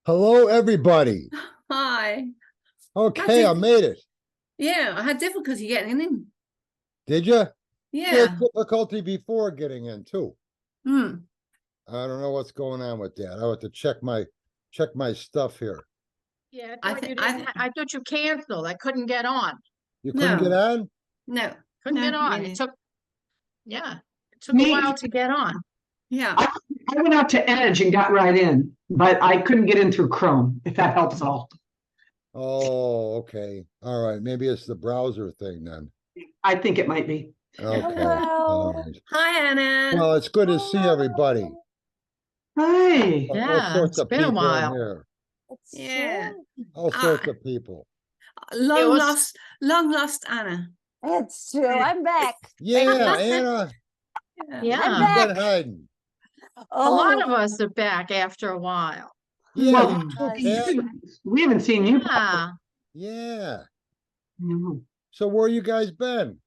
Hello, everybody. Hi. Okay, I made it. Yeah, I had difficulty getting in. Did you? We had Yeah. difficulty before getting in too. Hmm. I don't know what's going on with that. I have to check my stuff here. Yeah, I I thought think you I didn't. I thought you canceled. I couldn't get on. You couldn't get no, on? no, Couldn't get no, on. really. It took, yeah, it took a Me, while to get on. Yeah. I, I went out to Edge and got right in, but I couldn't get in through Chrome, if that helps at all. Oh, okay. All right. Maybe it's the browser thing then. I think it might be. Okay. All Hello. right. Hi, Anna. Well, it's good to see everybody. Hi. All Yeah, sorts it's of been a people in while. here. It's Yeah. true. All sorts of people. Long was- lost, long lost Anna. It's true. I'm back. Yeah, Anna, I'm Yeah, you've back. been hiding. a lot of Oh, us are back after a while. Yeah, Well, you too, Yes. Kat. we haven't seen you. Yeah, Yeah. No. So where you guys been?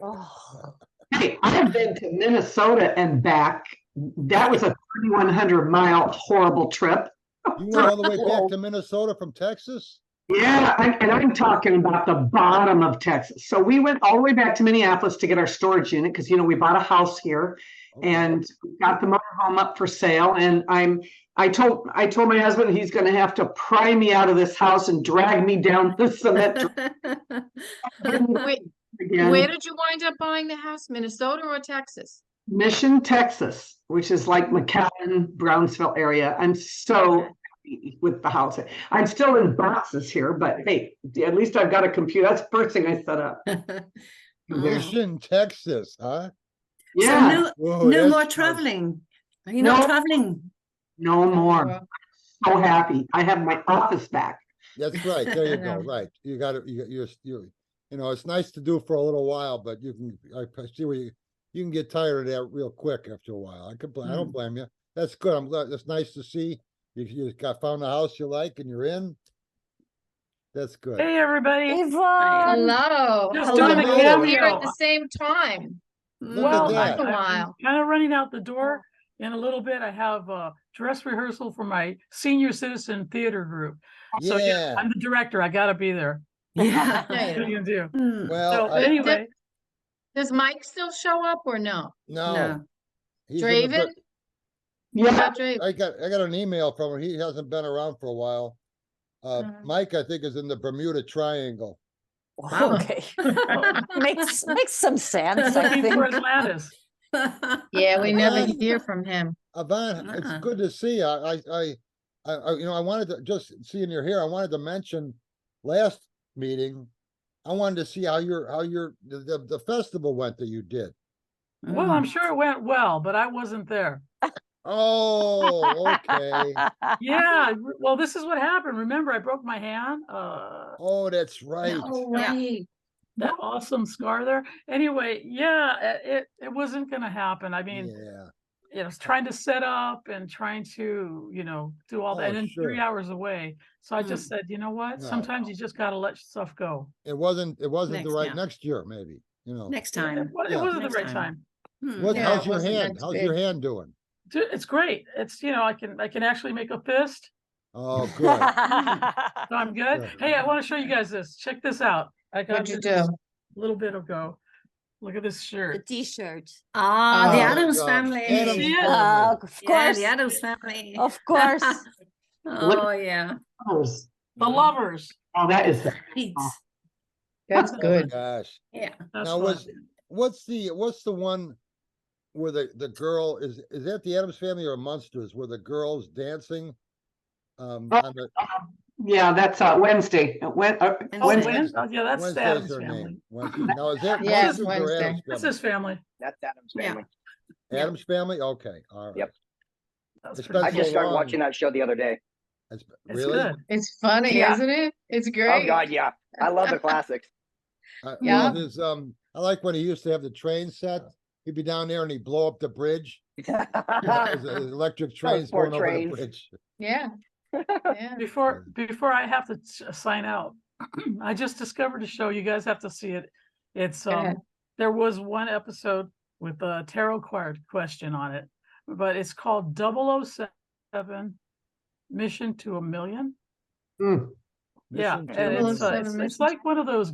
oh. Hey, I have been to Minnesota and back. That was a 3,100-mile horrible trip. You went all the way back to Minnesota from Texas? Yeah, and I'm talking about the bottom of Texas. So we went all the way back to Minneapolis to get our storage unit because we bought a house here Okay. and got the motorhome up for sale. And I told my husband he's going to have to pry me out of this house and drag me down the cement wait, again. where did you wind up buying the house? Minnesota or Texas? Mission, Texas, which is like McAllen, Brownsville area. I'm so happy with the house. I'm still in boxes here, but hey, at least I've got a computer. That's the first thing I set up. Mission, Texas, huh? Yeah, So Whoa, no that's more nice. traveling. Are you not No. traveling? no more. Well, So happy. I have my office back. That's right. There you go. Yeah. Right. You got it. It's nice to do for a little while, but I see where you can get tired of that real quick after a while. I don't blame you. That's good. I'm glad. That's nice to see. If you found a house you like and you're in, that's good. Hey everybody! Yvonne. hello. Just Hello. doing a We're cameo. here at the same time. Look Well, at that. Took a while. I'm kind of running out the door in a little bit. I have a dress rehearsal for my senior citizen theater group. So Yeah. I'm the director. I got to be there. Yeah. What are you gonna do? Hmm. Well, So anyway, Does Mike still show up or no? no. No. He's in the Draven? Yeah, About Draven? I got an email from him. He hasn't been around for a while. Mike, I think, is in the Bermuda Triangle. Wow. Okay. makes some sense, I looking for think. Atlantis. Yeah, we never Yvonne. hear from him. Yvonne, it's Uh-uh. good to see you. I wanted to just seeing you're here. I wanted to mention last meeting. I wanted to see how the festival went that you did. Well, I'm sure it went well, but I wasn't there. Oh, okay. Yeah. Well, this is what happened. Remember, I broke my hand. Oh, that's right. No Yeah. way. That awesome scar there. Anyway, yeah, it wasn't gonna happen. I mean, Yeah. trying to set up and trying to, do all that, Oh, and then sure. 3 hours away. So I just said, you know what? No. Sometimes you just gotta let stuff go. It wasn't Next, next year, maybe. Next It time. it Yeah. wasn't the Next right time. time. What? Yeah, How's it your wasn't hand? next How's your big. hand doing? It's great. It's I can actually make a fist. Oh, good. So I'm good. Good. Hey, I want to show you guys this. Check this out. I got What'd you this do? a little bit ago. Look at this The shirt. t-shirt. Ah, the Oh. Adams Um, family. Addams See it? family. Of Yeah, course. the Adams family. Of course. Oh, yeah. The lovers. Oh, that is Pete. That's Oh, good. gosh. Yeah. That's Now, fun. what's the one where the girl is that the Adams family or Munsters where the girl's dancing? On the yeah, that's Wednesday. Oh, Wednesday. yeah, that's the Wednesday's Adams her family. name. Wednesday. Now is that Yeah, Munsters or Wednesday. Adams That's family? his family. That's Adam's Yeah. family. Adams family? Okay, all right. Yep. That's It's pretty been I cool. just so started long. watching that show the other day. It's It's really? good. It's funny, Yeah. isn't it? It's Oh great. God, yeah. I love the classics. Yeah. Well, his, I like when he used to have the train set. He'd be down there and he'd blow up the bridge. His electric trains poor going over the trains. bridge. Yeah. Yeah. Before I have to sign out, I just discovered a show. You guys have to see it. It's Go ahead. there was one episode with a tarot card question on it, but it's called 007 Mission to a Million. Mm. Yeah, Mission to and a it's, Million. it's like one of those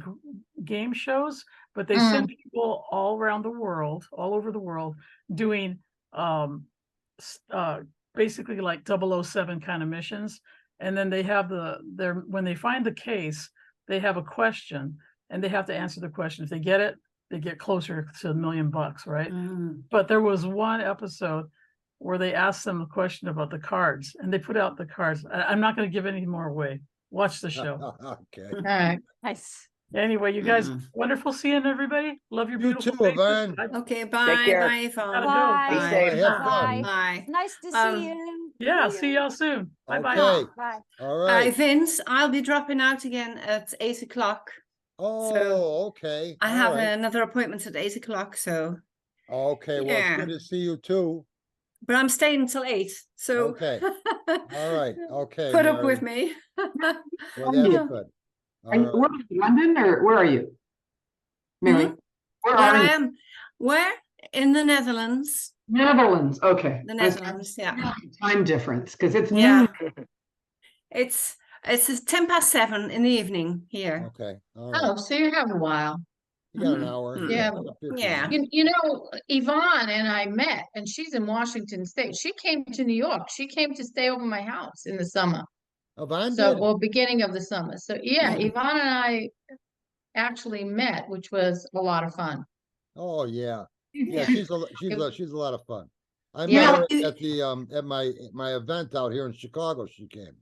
game shows, but they send people all around the world, all over the world, doing basically like 007 kind of missions. And then they have when they find the case, they have a question and they have to answer the question. If they get it, they get closer to $1 million, right? But there was one episode where they asked them a question about the cards and they put out the cards. I'm not going to give any more away. Watch the show. Okay. All right. Nice. Anyway, you guys, wonderful seeing everybody. Love your You beautiful too, faces. Yvonne. Okay, bye, care. bye, Yvonne. Gotta go. Bye. Be Bye. safe. Have fun. Bye. Bye. Nice to Um, see you. Yeah, see y'all soon. Bye bye. Okay. Bye. All right. Vince, I'll be dropping out again at 8 o'clock. Oh, okay. I All have right. another appointment at 8 o'clock, so, Okay, well, it's Yeah. good to see you too. but I'm staying until 8, so. Okay. All right, okay. Put up Mary. with me. Well, that's Yeah. good. All And right. where are you, London, or where are you? Mary, where Where are I you? am, where? In the Netherlands, Netherlands, okay. the I was- Netherlands, yeah. Time difference, because it's Yeah. noon. It's 7:10 in the evening here. Okay, all right. Oh, so you have a while. You got an hour. Mm. Yeah. 15 Yeah. minutes. You know, Yvonne and I met, and she's in Washington State. She came to New York. She came to stay over my house in the summer. Yvonne So, did? well, beginning of the summer. So, yeah, Yvonne and I actually met, which was a lot of fun. Oh, yeah. Yeah, Yeah. she's a lot of fun. I Yeah. met her at the, at my event out here in Chicago, she came.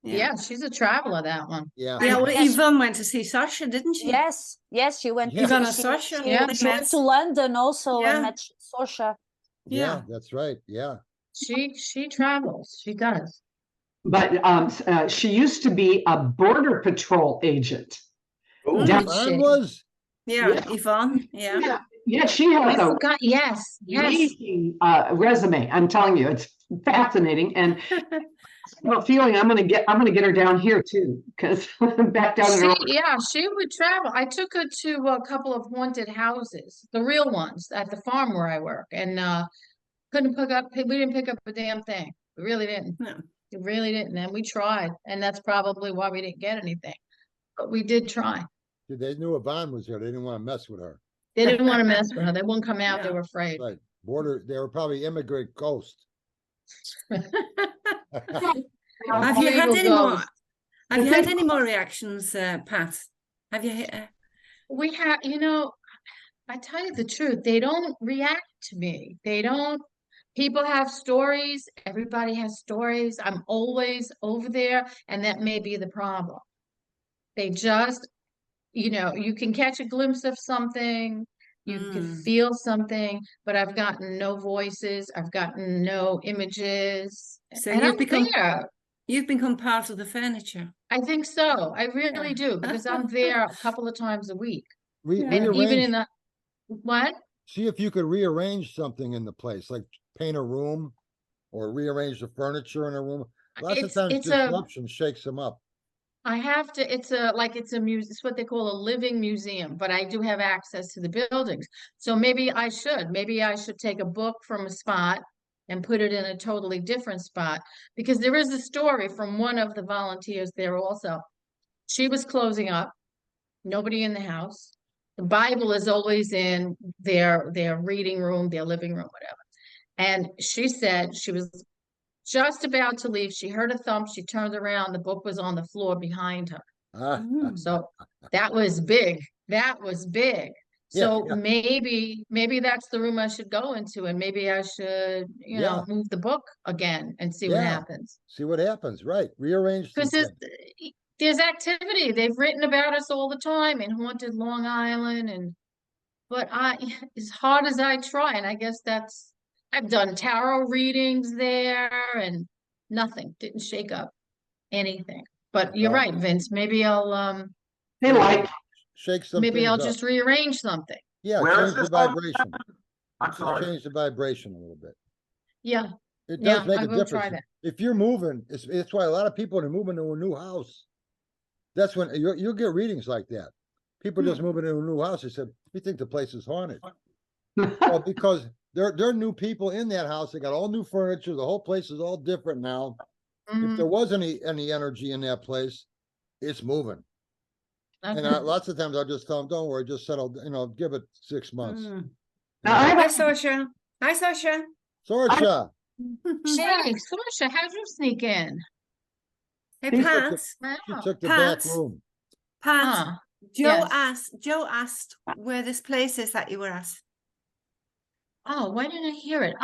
Yeah, she's a traveler, that one. Yeah. Yeah, well, Yes. Yvonne went to see Sasha, didn't she? Yes, yes, she went. Yeah. Yvonne and she- Sasha. she Yeah. went- She went to London also Yeah. and met Sasha. Yeah, Yeah. that's right, yeah. She travels. She does. But she used to be a border patrol agent. Ooh. Down- Yvonne was? Yeah, Yeah. Yvonne, yeah. Yeah, she I has a forgot. Yes, yes. amazing resume. I'm telling you, it's fascinating. And I have a feeling I'm gonna get her down here too, because back down in her. She would travel. I took her to a couple of haunted houses, the real ones at the farm where I work, and we didn't pick up a damn thing. We really didn't. No. We really didn't, and we tried, and that's probably why we didn't get anything. But we did try. They knew Yvonne was here. They didn't want to mess with her. They didn't want to mess with her. They wouldn't come out. They No. were afraid. Right. They were probably immigrant ghosts. Have you had Legal any more? ghost. Have you had any more reactions, Pat? Have you? We have, I tell you the truth, they don't react to me. They don't. People have stories. Everybody has stories. I'm always over there, and that may be the problem. They just, you can catch a glimpse of something, you can feel something, but I've gotten no voices. I've gotten no images. So and you've I'm become- there. You've become part of the furniture. I think so. I really Yeah. do, because I'm there a couple of times a week. Yeah. And even Rearrange, in the, what? see if you could rearrange something in the place, like paint a room or rearrange the furniture in a room. Lots of It's- times it's a- disruption shakes them up. I have to, it's a museum, it's what they call a living museum, but I do have access to the buildings. So maybe I should take a book from a spot and put it in a totally different spot, because there is a story from one of the volunteers there also. She was closing up, nobody in the house. The Bible is always in their reading room, their living room, whatever. And she said she was just about to leave. She heard a thump. She turned around. The book was on the floor behind her. Ah, So that was big. That was big. Yeah, So yeah. maybe that's the room I should go into, and maybe I should, Yeah. move the book again and see what Yeah. happens. See what happens, right? Rearrange. some Because things. there's activity. They've written about us all the time in haunted Long Island, but as hard as I try, and I guess I've done tarot readings there, and nothing, didn't shake up anything. But you're Wow. right, Vince. Maybe I'll They like, Shake some maybe things I'll up. just rearrange something. Yeah, Where is change the this on? vibration. I'm Just sorry. change the vibration a little bit. Yeah, It Yeah, does make I a will try difference. that. If you're moving, it's why a lot of people are moving to a new house. That's when you'll get readings like that. People just moving into a new house. They said, "We think the place is haunted." Well, because there are new people in that house. They got all new furniture. The whole place is all different now. if there Mhm, was any energy in that place, it's moving. And okay. lots of times I'll just tell them, don't worry, just settle, give it 6 months. Mm. Now, I Hi, have, Sasha. Hi, Sasha. Sorcha, Hey, Sasha, how'd you sneak in? Hey, She Pat. she Wow. took the back Pat. room. Pat. Huh, Joe yes. asked where this place is that you were at. Oh, why didn't I hear it?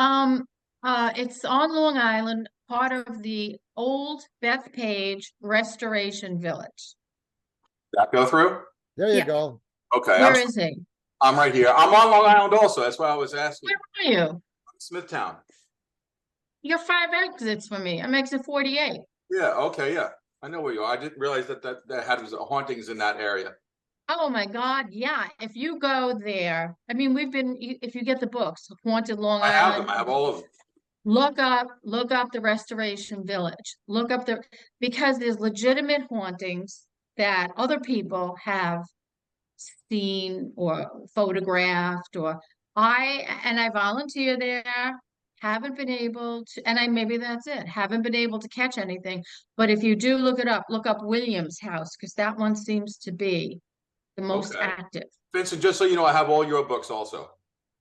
It's on Long Island, part of the old Bethpage Restoration Village. That go through? There you Yeah. go. Okay, Where is he? I'm right here. I'm on Long Island also. That's why I was asking. Where are you? Smithtown. You're 5 exits from me. I'm exit 48. Yeah, okay, yeah. I know where you are. I didn't realize that had hauntings in that area. Oh my God, yeah. If you go there, I mean, if you get the books, Haunted Long I have Island, them. I have all of them. look up the Restoration Village. Look up because there's legitimate hauntings that other people have seen or photographed and I volunteer there, haven't been able to, maybe that's it, haven't been able to catch anything. But if you do look up William's house, because that one seems to be the most Okay. active. Vincent, just so you know, I have all your books also.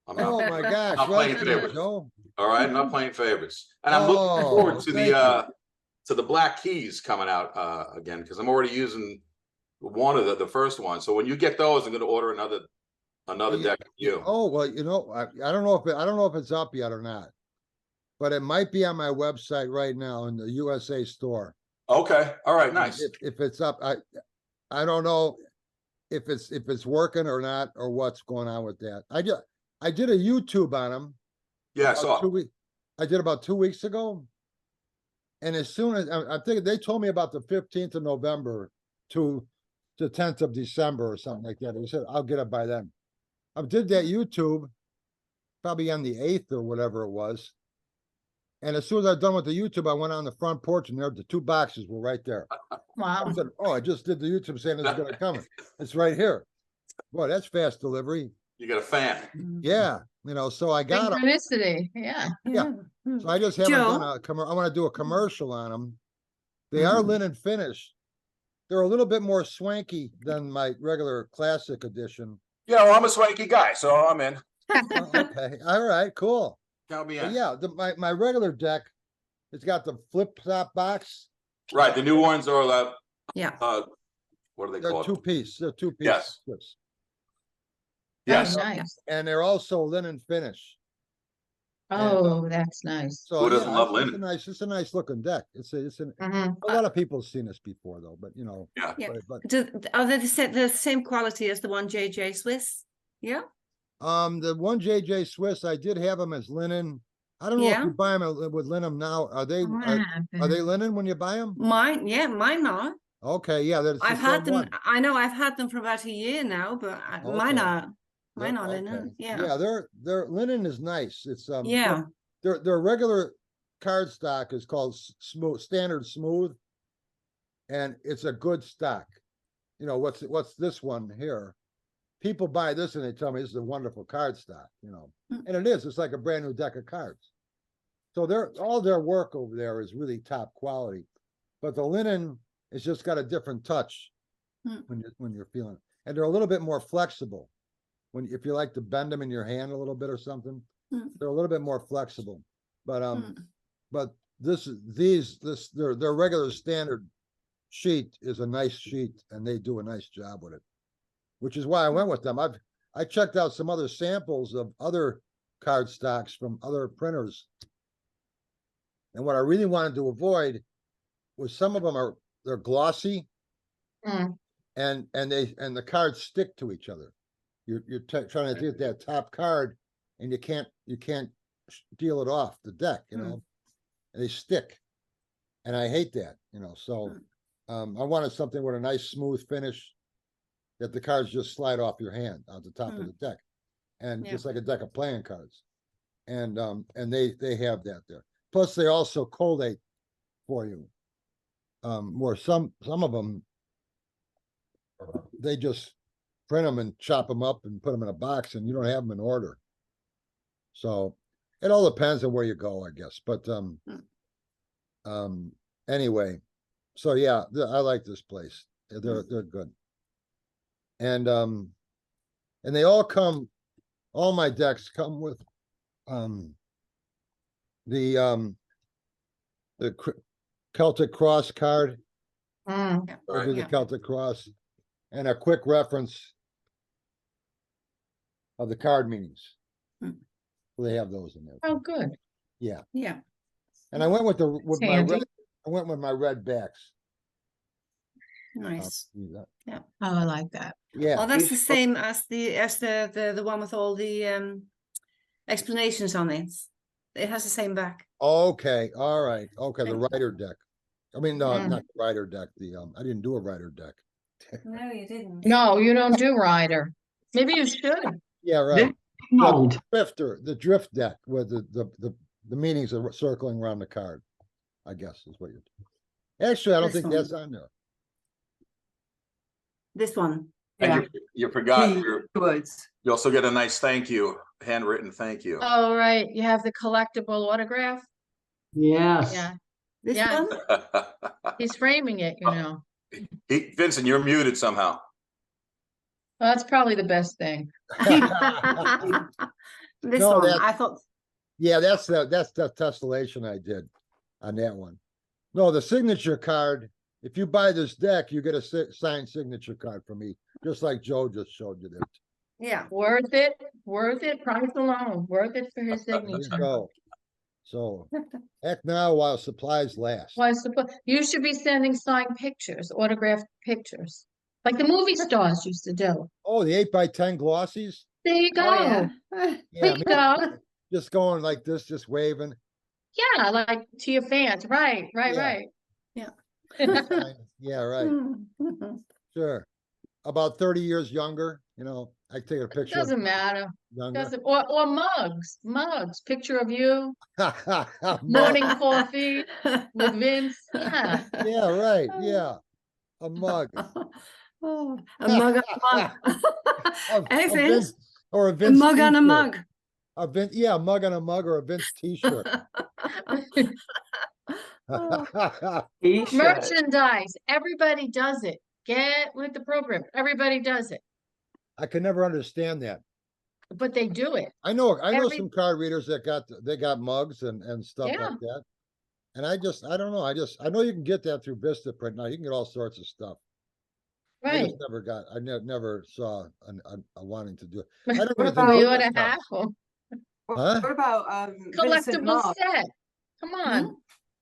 I'm not, Oh my gosh, not well, playing that's nice, favorites. Joe. All right, I'm not playing favorites. And I'm looking Oh, forward to thank the Black Keys coming out again, because I'm already using one of the first one. So when you get those, I'm gonna order another Yeah, deck of you. Oh, well, I don't know if it's up yet or not, but it might be on my website right now in the USA store. Okay, all right, nice. If it's up, I don't know if it's working or not, or what's going on with that. I did a YouTube on them. Yeah, I about saw. 2 weeks. I did about 2 weeks ago. And as soon as I think they told me about the 15th of November to the 10th of December or something like that. They said, I'll get it by then. I did that YouTube probably on the 8th or whatever it was. And as soon as I done with the YouTube, I went on the front porch and there the 2 boxes were right there. Wow. I said, oh, I just did the YouTube saying it's gonna come. It's right here. Boy, that's fast delivery. You got a fan. Yeah, so I got them. Synchronicity, yeah. Yeah. So I just haven't Joe? done I want to do a commercial on them. They are linen finished. They're a little bit more swanky than my regular classic edition. Yeah, well, I'm a swanky guy, so I'm in. Oh, okay, all right, cool. Count me But in. yeah, my regular deck, it's got the flip top box. Right, the new ones are the Yeah. what are they They're called? 2-piece. They're 2-piece. Yes. slips. Yes. Oh, nice. And they're also linen finish. Oh, that's nice. So Who doesn't yeah, love it's linen? it's a nice looking deck. Mhm. A lot of people have seen this before though, but Yeah. Yeah. but Are they the same quality as the one JJ Swiss? Yeah. the one JJ Swiss, I did have them as linen. I don't know if Yeah. you buy them with linen now. Are they linen when you buy them? Mine are. Okay, yeah, that's the I've had same them. one. I know I've had them for about a year now, but mine Okay. are. Mine are Okay. linen. Yeah. Yeah, their linen is nice. It's Yeah. their regular cardstock is called standard smooth, and it's a good stock. What's this one here? People buy this and they tell me this is a wonderful cardstock, and it is. It's like a brand new deck of cards. So all their work over there is really top quality, but the linen has just got a different touch when you're feeling it. And they're a little bit more flexible. If you like to bend them in your hand a little bit or something, they're a little bit more flexible. But their regular standard sheet is a nice sheet, and they do a nice job with it, which is why I went with them. I checked out some other samples of other card stocks from other printers, and what I really wanted to avoid was some of them they're glossy, Mm. and the cards stick to each other. You're trying to get that top card, and you can't deal it off the deck, and they stick, and I hate that, So I wanted something with a nice smooth finish that the cards just slide off your hand on the top of the deck, and just like a deck of playing cards, and they have that there. Plus, they also collate for you. Where some of them they just print them and chop them up and put them in a box, and you don't have them in order. So it all depends on where you go, I guess. But Anyway, so yeah, I like this place. They're good. And they all my decks come with the Celtic Cross card. Mm. Over the Yeah. Celtic Cross, and a quick reference of the card meanings. Hmm. They have those in there. Oh, good. Yeah, Yeah. and I went with my Handy. red. I went with my red backs. Nice. Oh, I like that. Yeah. Well, that's the same as the one with all the explanations on it. It has the same back. Okay. All right. Okay. The Thank Rider deck. I mean, Mm. not the Rider deck. I didn't do a Rider deck. No, you didn't. No, you don't do Rider. Maybe you should. Yeah. Right. Mold. The drift deck, where the meanings are circling around the card. I guess is what you're. Actually, I don't This think that's on there. This one. And you forgot, Key you words. also get a nice thank you, handwritten thank you. Oh, right. You have the collectible autograph. Yes. Yeah. This Yeah. one. He's framing it, you know. Vincent, you're muted somehow. Well, that's probably the best thing. This No, one. that- I thought. Yeah, that's the tessellation I did on that one. No, the signature card. If you buy this deck, you get a signed signature card from me, just like Joe just showed you there. Yeah. Worth it. Worth it. Price alone. Worth it for his There you signature. go. So act now while supplies last. Why you should be sending signed pictures, autographed pictures, like the movie stars used to do. Oh, the 8x10 glossies. There you go. Oh, yeah. There Yeah, you go. just going like this, just waving. Yeah, like to your fans. Right, Yeah. right. Yeah, right. Sure. About 30 years younger. I take a picture. of Doesn't matter. younger. Doesn't or mugs. Picture of you, Mug. morning coffee with Vince. Yeah. Yeah, right. Yeah. A mug. Oh, a mug and a mug. Hey, A Vince. Vince, or a A Vince mug and a t-shirt. mug. A Vince, yeah, a mug and a mug or a Vince t-shirt. T-shirt. Merchandise. Everybody does it. Get with the program. Everybody does it, I could never understand that. but they do it. I know Every- some card readers that got mugs and stuff Yeah. like that. And I don't know. I know you can get that through Vistaprint now. You can get all sorts of stuff. I Right. just never saw a wanting to do it. I don't What even think about- We Vistaprint ought to does. have them. Huh? What about Vincent Collectible Mark? set. Come on.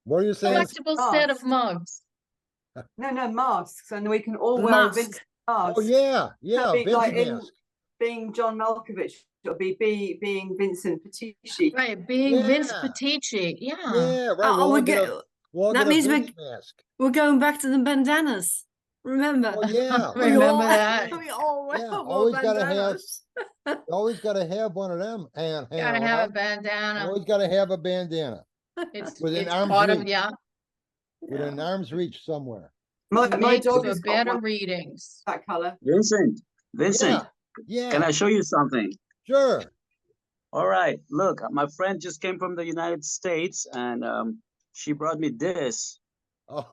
What are you saying? Collectible set of mugs. No, masks, and we can all wear a Mask. Vincent mask. Oh yeah, yeah, Be Vince like mask. being John Malkovich, it'll be being Vincent Petici. Right. Being Vince Yeah. Petici. Yeah. Yeah, right. Oh, we'll all we get get, a- we'll all that get a means Vince mask. we're going back to the bandanas. Remember? Oh yeah, We Remember all- that. We all wear Yeah, more always gotta have- bandanas. always got to have one of them. And Gotta have a bandana. always got to have a bandana It's within it's arm's part of reach. yeah. within arm's reach somewhere. My Makes dog for has got better one readings. that color. Vincent, Vincent, Yeah, can I show you something? sure. All right, look, my friend just came from the United States and she brought me this. Oh,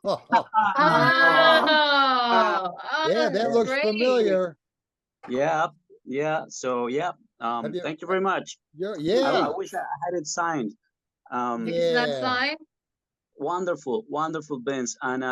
Oh, yeah, that that's looks great. familiar. Yeah, yeah. So yeah, Have you- thank you very much. You're, I yeah, wish I had it signed. Is that Yeah. sign? Wonderful, wonderful, Vince, and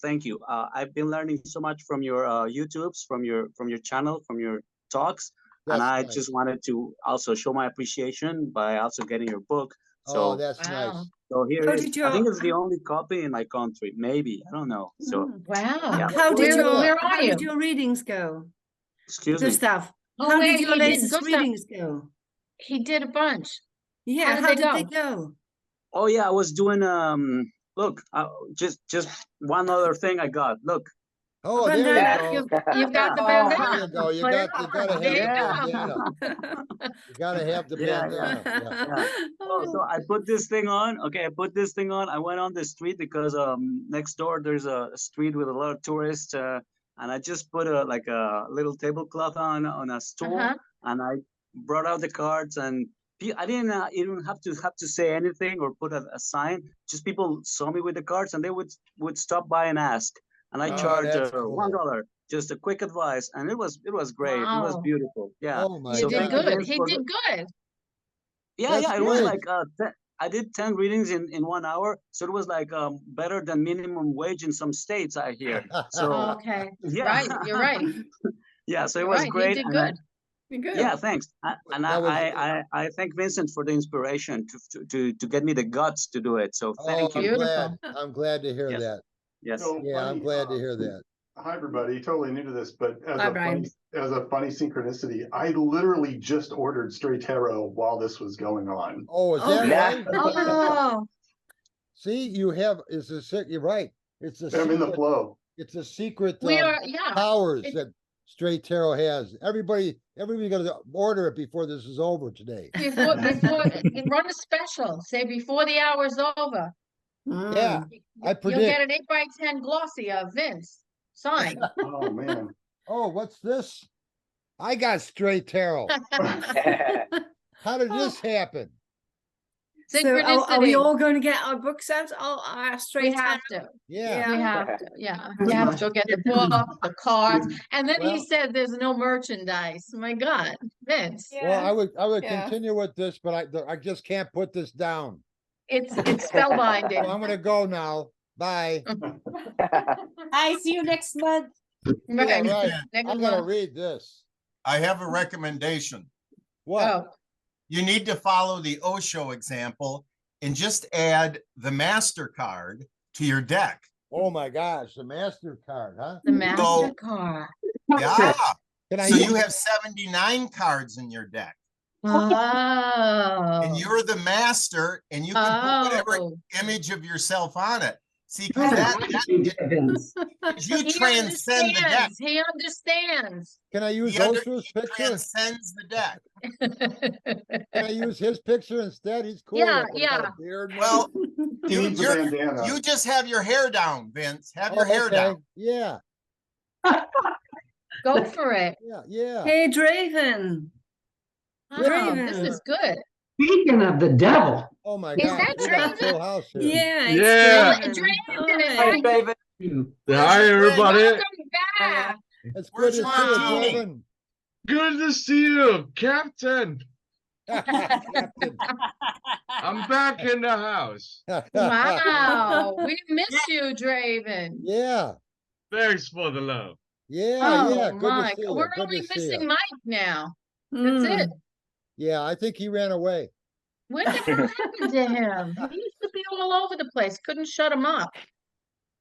thank you. I've been learning so much from your YouTubes, from your channel, from your talks, and That's I nice. just wanted to also show my appreciation by also getting your book. Oh, So that's Wow. nice. so here How it is. did I think your- it's the only copy in my country, maybe. I don't know. So Mm. Wow. Yeah. How did Where are how you? did your readings go? excuse me. Gustav, Oh, how wait, did your he did. latest Gustav, readings go? he did a bunch. Yeah, How how did did they they go? Oh yeah, I was doing look, just one other thing I got. Look. Oh, there Bandana. you go. You've got the Oh, There bandana. you go. You Put it gotta on. have There the you go. bandana. You gotta have the Yeah, bandana. Yeah. So I put this thing on. Okay, I put this thing on. I went on the street because next door there's a street with a lot of tourists, and I just put a little tablecloth on a stool, Uh-huh. and I brought out the cards and I didn't even have to say anything or put a sign. Just people saw me with the cards, and they would stop by and ask. And I Oh, charged that's cool. $1, just a quick advice, and it was great. It was Wow. beautiful. Yeah. Oh my You So did thank you, good. Vince, He for did good. Yeah, That's yeah. It was great. like I did 10 readings in 1 hour, so it was like better than minimum wage in some states, I hear. So Okay. yeah, Right. You're right. yeah. So it You're was right. great. He did and I- good. You're good. yeah, thanks. And That was- I thank Vincent for the inspiration to get me the guts to do it. So Oh, thank I'm you. Beautiful. glad. I'm glad to hear Yes. that. Yes. So Yeah, I'm funny, glad to hear that. Hi, everybody. Totally new to this, but Hi, Brian. as a funny synchronicity, I literally just ordered Stray Tarot while this was going on. Oh, is Oh, that yeah. right? Oh, See, you have, it's a secret, you're right. It's a I'm in the secret, flow. it's a secret we are, yeah. powers It- that Straight Tarot has. Everybody gonna order it before this is over today. Before you run a special, say before the hour's over. Yeah, I You'll get predict. an 8x10 glossy of Vince signed. Oh, man. Oh, what's this? I got Straight Tarot. How did this happen? So are we Synchronicity. all going to get our books out? Our We straight have out? to. Yeah. We have to. Yeah. We have to go get the book, the cards, and then Well- he said there's no merchandise. My God, Vince, Well, I would Yeah. continue with this, but I just can't put this down. it's So spellbinding. I'm gonna go now. Bye. I see you next month. Yeah, right. Next I'm gonna month. read this. I have a recommendation. What? Oh, You need to follow the Osho example and just add the MasterCard to your deck. Oh my gosh, the MasterCard, huh? the MasterCard. Yeah. Can I So use you have 79 cards in your deck. Oh. And you're the master, and you can put whatever Oh. image of yourself on it. See, because Evans. you He transcend the deck. understands. He understands. Can I use He under- Osho's picture? Transcends the deck. Can I use his picture instead? He's cool. Yeah, looking, got a yeah. beard and Well, He needs a you're- bandana. you just have your hair down, Vince. Have everything. your hair Okay, down. yeah, Go for it. yeah. Hey, Draven. Wow, this is good. Speaking of the devil. Oh my Is God, that we got a Draven? full house here. Yeah. Yeah. It's Draven Draven. is Hi. like- David. Hi, everybody. Welcome back. It's good Where's to your see you, martini? Draven. Good to see you, Captain. Captain. I'm back in the house. Wow, we miss you, Draven. Yeah, Thanks for the love. yeah, Oh yeah. Good my, to see you. we're Good only to see missing you. Mike now. That's Mm. it. Yeah, I think he ran away. When did that happen to him? He used to be all over the place. Couldn't shut him up.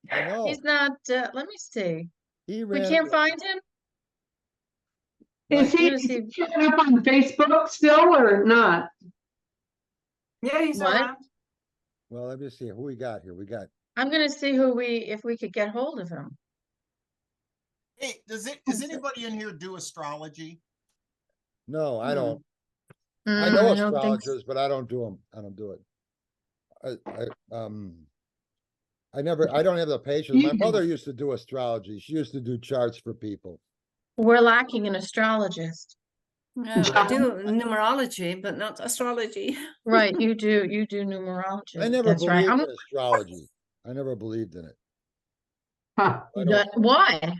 I know. He's not. Let me see. He We ran. can't find him. Is he Let's see. showing up on Facebook still or not? Yeah, he's What? around. Well, let me see who we got here. We got. I'm gonna see if we could get hold of him. Hey, does anybody in here do astrology? No, I don't. I Mm, know don't think so. astrologers, but I don't do them. I don't do it. I don't have the patience. My You- mother used to do astrology. She used to do charts for people. We're lacking an astrologist. Yeah, I do numerology, but not astrology. Right, you do numerology. I never That's right. believed I'm, in astrology. I never believed in it. Huh. I don't- why?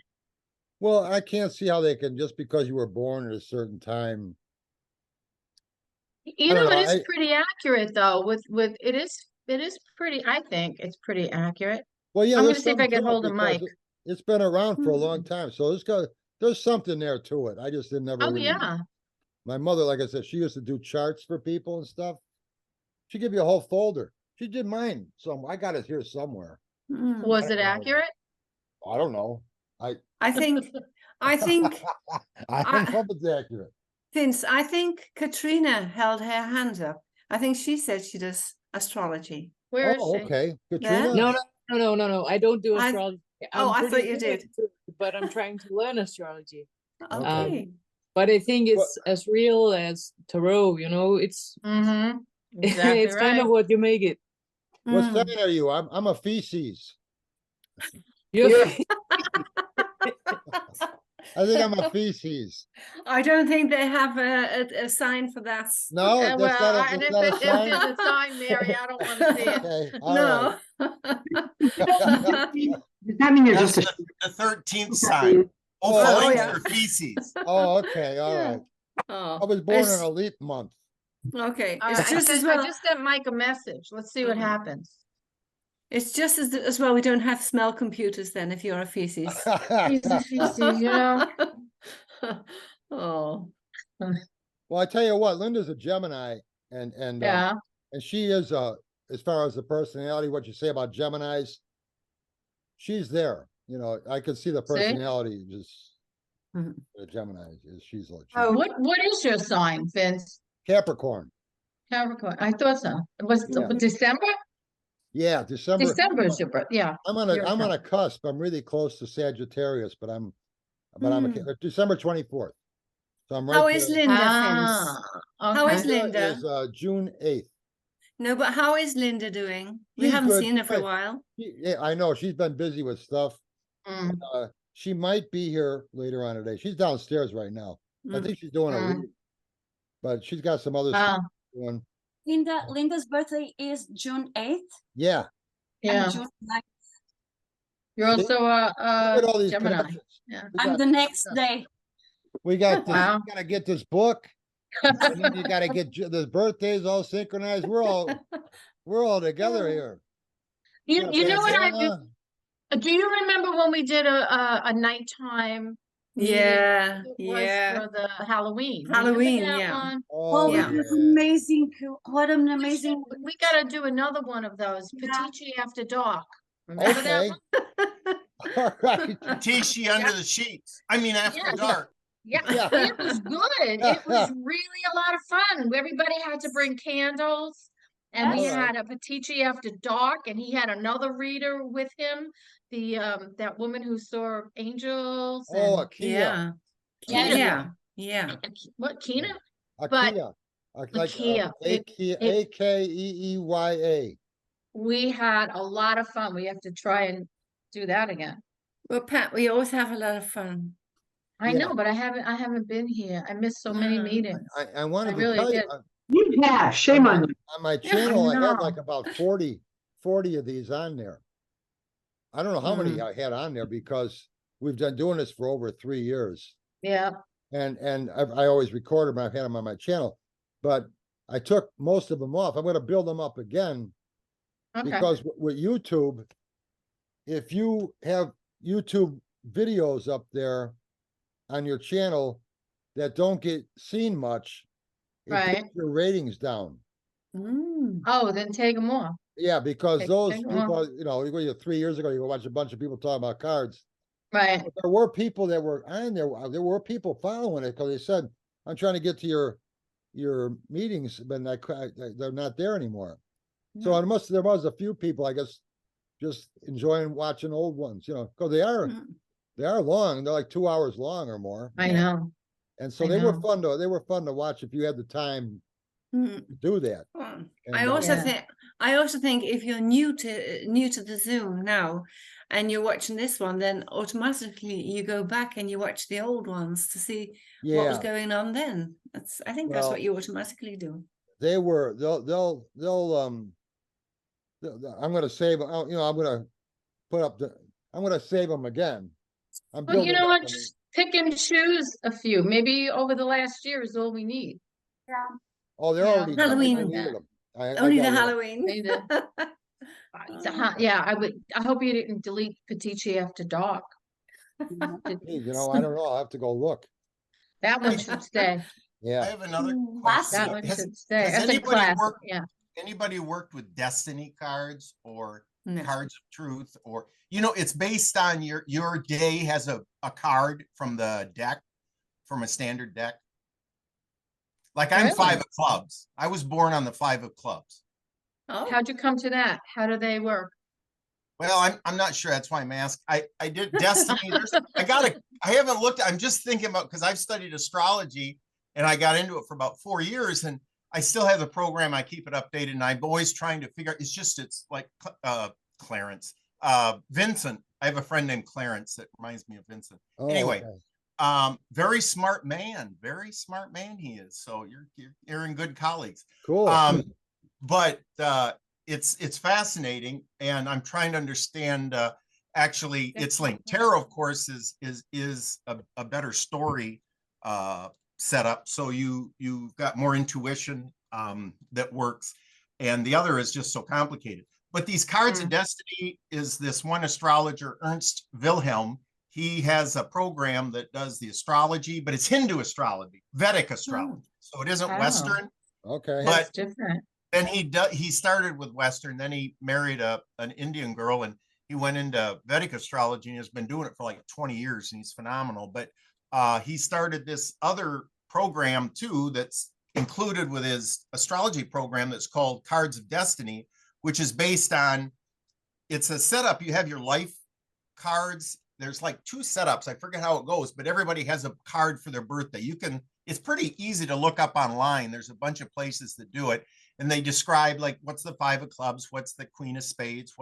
Well, I can't see how they can, just because you were born at a certain time. You I know, don't it know, is pretty accurate though. With it is pretty. I think it's pretty accurate. Well, yeah, I'm there's gonna see if I something get to it hold of because Mike. It's been around for a long time, so there's something there to it. I just didn't never Oh really. yeah. My mother, like I said, she used to do charts for people and stuff. She give you a whole folder. She did mine, so I got it here somewhere. Mm. Was I it don't know. accurate? I don't know. I think, I don't I- know if it's accurate. Vince, I think Katrina held her hand up. I think she said she does astrology. Where is Oh, she? okay, Yeah? Katrina. No. I don't do I- astrology. Oh, I pretty thought you good did. at it, but I'm trying to learn astrology. Okay. But I think Well- it's as real as tarot, you know, it's Mm-hmm. Exactly it's kind of right. what you make it. What Mm. sign are you? I'm a feces. You're- I think I'm a feces. I don't think they have a sign for that. No, that's Well, not a, and that's if not a if sign. there's a sign, Mary, I don't want to see it. Okay, all right. No. Does that mean you're That's just a the 13th sign. Oh, Ophioids yeah. or feces. Oh, okay, all Yeah. right. Oh, I was born in it's- a leap month. okay. All It's right, just as well. I just sent Mike a message. Let's see what Mhm. happens. It's just as well. We don't have smell computers then. If you're a feces. Feces, you know. Oh. Well, I tell you what, Linda's a Gemini, and Yeah. and she is as far as the personality, what you say about Geminis, she's there. You know, I can see the See? personality just Mhm. the Gemini is she's like Oh, what is your sign, Vince? Capricorn. Capricorn. I thought so. It was Yeah. December? Yeah, December. December is your birth. Yeah. I'm on you're a cusp. I'm really close to Sagittarius, but I'm a December 24th. So I'm right How is there. Linda, Ah, Vince? How is okay. Linda? Is June 8th. No, but how is Linda doing? We She's haven't good. seen her for a Right. while. Yeah, I know she's been busy with stuff. Mm, She might be here later on today. She's downstairs right now. I Mm. think she's doing a Mm. read, but she's got some other Ah, stuff doing. Linda's birthday is June 8th. Yeah, yeah. And June 9th. You're See? also look at all these Gemini. connections. Yeah. We I'm got- the next day. We got this. Wow. You gotta get this book, and then you gotta get the birthdays all synchronized. We're all together here. You know what I do? Santa. Do you remember when we did a nighttime meeting? Yeah, It was yeah. for the Halloween. Remember Halloween, that yeah. one? Oh, Yeah. It was amazing. What an amazing. We gotta do another one of those. Yeah. Petici after dark. Remember that Okay. one? All right. Tishy under the sheets. I mean, after Yeah. dark. Yeah, Yeah. it was good. It was really a lot of fun. Everybody had to bring candles. And we Yes. had a Petici after dark, and he had another reader with him. The that woman who saw angels. Oh, And Akia. Yeah. Yeah. Yeah. What, Kina? Akia. Like Akia. Akeeya. We had a lot of fun. We have to try and do that again. Well, Pat, we always have a lot of fun. I Yeah. know, but I haven't been here. I missed so many meetings. I wanted to really tell you, did. You have, shame on you. on my channel, I had know. like about 40 of these on there. I don't know how many I had on there because we've been doing this for over 3 years. Yeah. And I always record them. I've had them on my channel, but I took most of them off. I'm going to build them up again Okay. because with YouTube, if you have YouTube videos up there on your channel that don't get seen much, it Right. puts your ratings down. Mm. Oh, then take them off. Yeah, because Take- those take 'em off. people, you know, 3 years ago, you go watch a bunch of people talking about cards. Right. But there were people that were on there. There were people following it because they said, "I'm trying to get to your meetings, but they're not there anymore." So there was a few people, I guess, just enjoying watching old ones, you know, because they are long. They're like 2 hours long or more. I know. And so I they were know. fun to watch if you had the time Mm. to do that. Well, And, I also Yeah. think if you're new to the Zoom now and you're watching this one, then automatically you go back and you watch the old ones to see what was yeah, going on then. I think that's Well, what you automatically do. they'll I'm going to save, you know, I'm going to save them again. I'm Well, you building know up what? on Just pick and choose a few. Maybe over the last year is all we need. Oh, they're Yeah, already done. I Halloween. deleted them. I Only got the rid of- Halloween. Maybe yeah, I hope you didn't delete Petici after dark. Hey, you know, I don't know. I'll have to go look. That one should stay. I Yeah. have another Mm, question. That one Has- should stay. has That's a anybody classic. worked- Yeah. Anybody worked with destiny cards or No. cards of truth, or it's based on your day has a card from the deck, from a standard deck. Like I'm Really? 5 of clubs. I was born on the 5 of clubs. Oh, How'd you come to that? How do they work? Well, I'm not sure. That's why I'm asking. I did destiny. I haven't looked. I'm just thinking about, because I've studied astrology and I got into it for about 4 years, and I still have the program. I keep it updated, and I'm always trying to figure. It's like Clarence, Vincent. I have a friend named Clarence that reminds me of Vincent. Oh, Anyway, okay. Very smart man, he is. So you're in good colleagues. Cool. But it's fascinating, and I'm trying to understand. Actually, it's linked. Tarot, of course, is a better story setup. So you've got more intuition that works, and the other is just so complicated. But these cards of destiny is this one astrologer, Ernst Wilhelm. He has a program that does the astrology, but it's Hindu astrology, Vedic astrology. So it isn't Western. Okay. That's But different. then he started with Western, then he married an Indian girl, and he went into Vedic astrology and has been doing it for like 20 years, and he's phenomenal. But he started this other program too that's included with his astrology program that's called Cards of Destiny, which is based on, it's a setup. You have your life cards. There's like 2 setups. I forget how it goes, but everybody has a card for their birthday. It's pretty easy to look up online. There's a bunch of places that do it. And they describe like, what's the 5 of clubs? What's the queen of spades?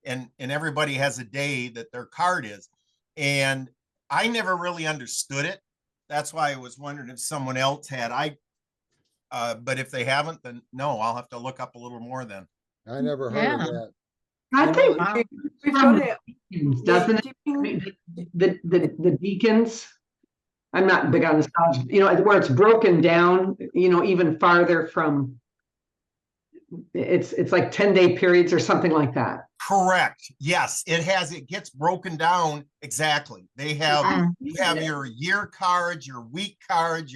And everybody has a day that their card is. And I never really understood it. That's why I was wondering if someone else had. But if they haven't, then no, I'll have to look up a little more then. I never heard of that. I think We've got it. doesn't it? The deacons. I'm not big on astrology, where it's broken down, even farther from. It's like 10-day periods or something like that. Correct. Yes, it gets broken down. Exactly. They have, you have your year cards, your week cards,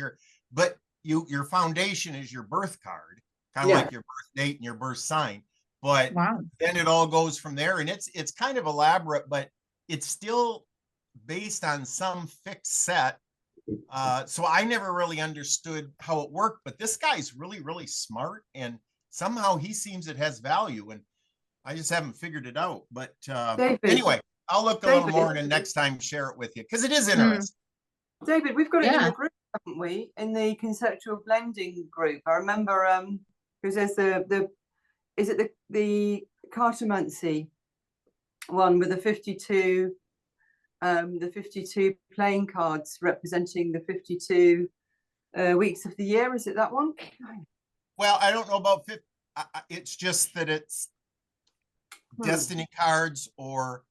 but your foundation is your birth card, kind of like your birth date and your birth sign. But then it all goes from there, and it's kind of elaborate, but it's still based on some fixed set. So I never really understood how it worked, but this guy's really, really smart, and somehow he seems it has value, and I just haven't figured it out. But anyway, I'll look a little more and next time share it with you, because it is interesting. David, we've got it in the group, haven't we? In the conceptual blending group. I remember because there's the cartomancy one with the 52 playing cards representing the 52 weeks of the year. Is it that one? Well, I don't know about 50. It's just that it's destiny cards or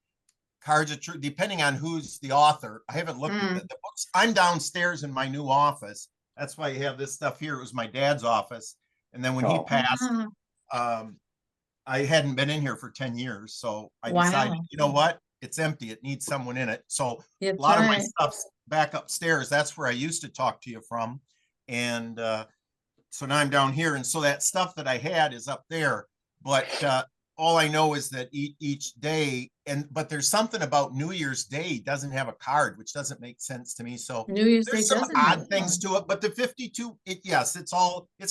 cards of truth, depending on who's the author. I haven't looked at the books. I'm downstairs in my new office. That's why you have this stuff here. It was my dad's office. And then when he passed, I hadn't been in here for 10 years. So I decided, you know what? It's empty. It needs someone in it. So a lot of my stuff's back upstairs. That's where I used to talk to you from. And so now I'm down here. And so that stuff that I had is up there. But all I know is that each day, but there's something about New Year's Day doesn't have a card, which doesn't make sense to me. So New Year's Day there's some doesn't odd things to it, but the 52, it's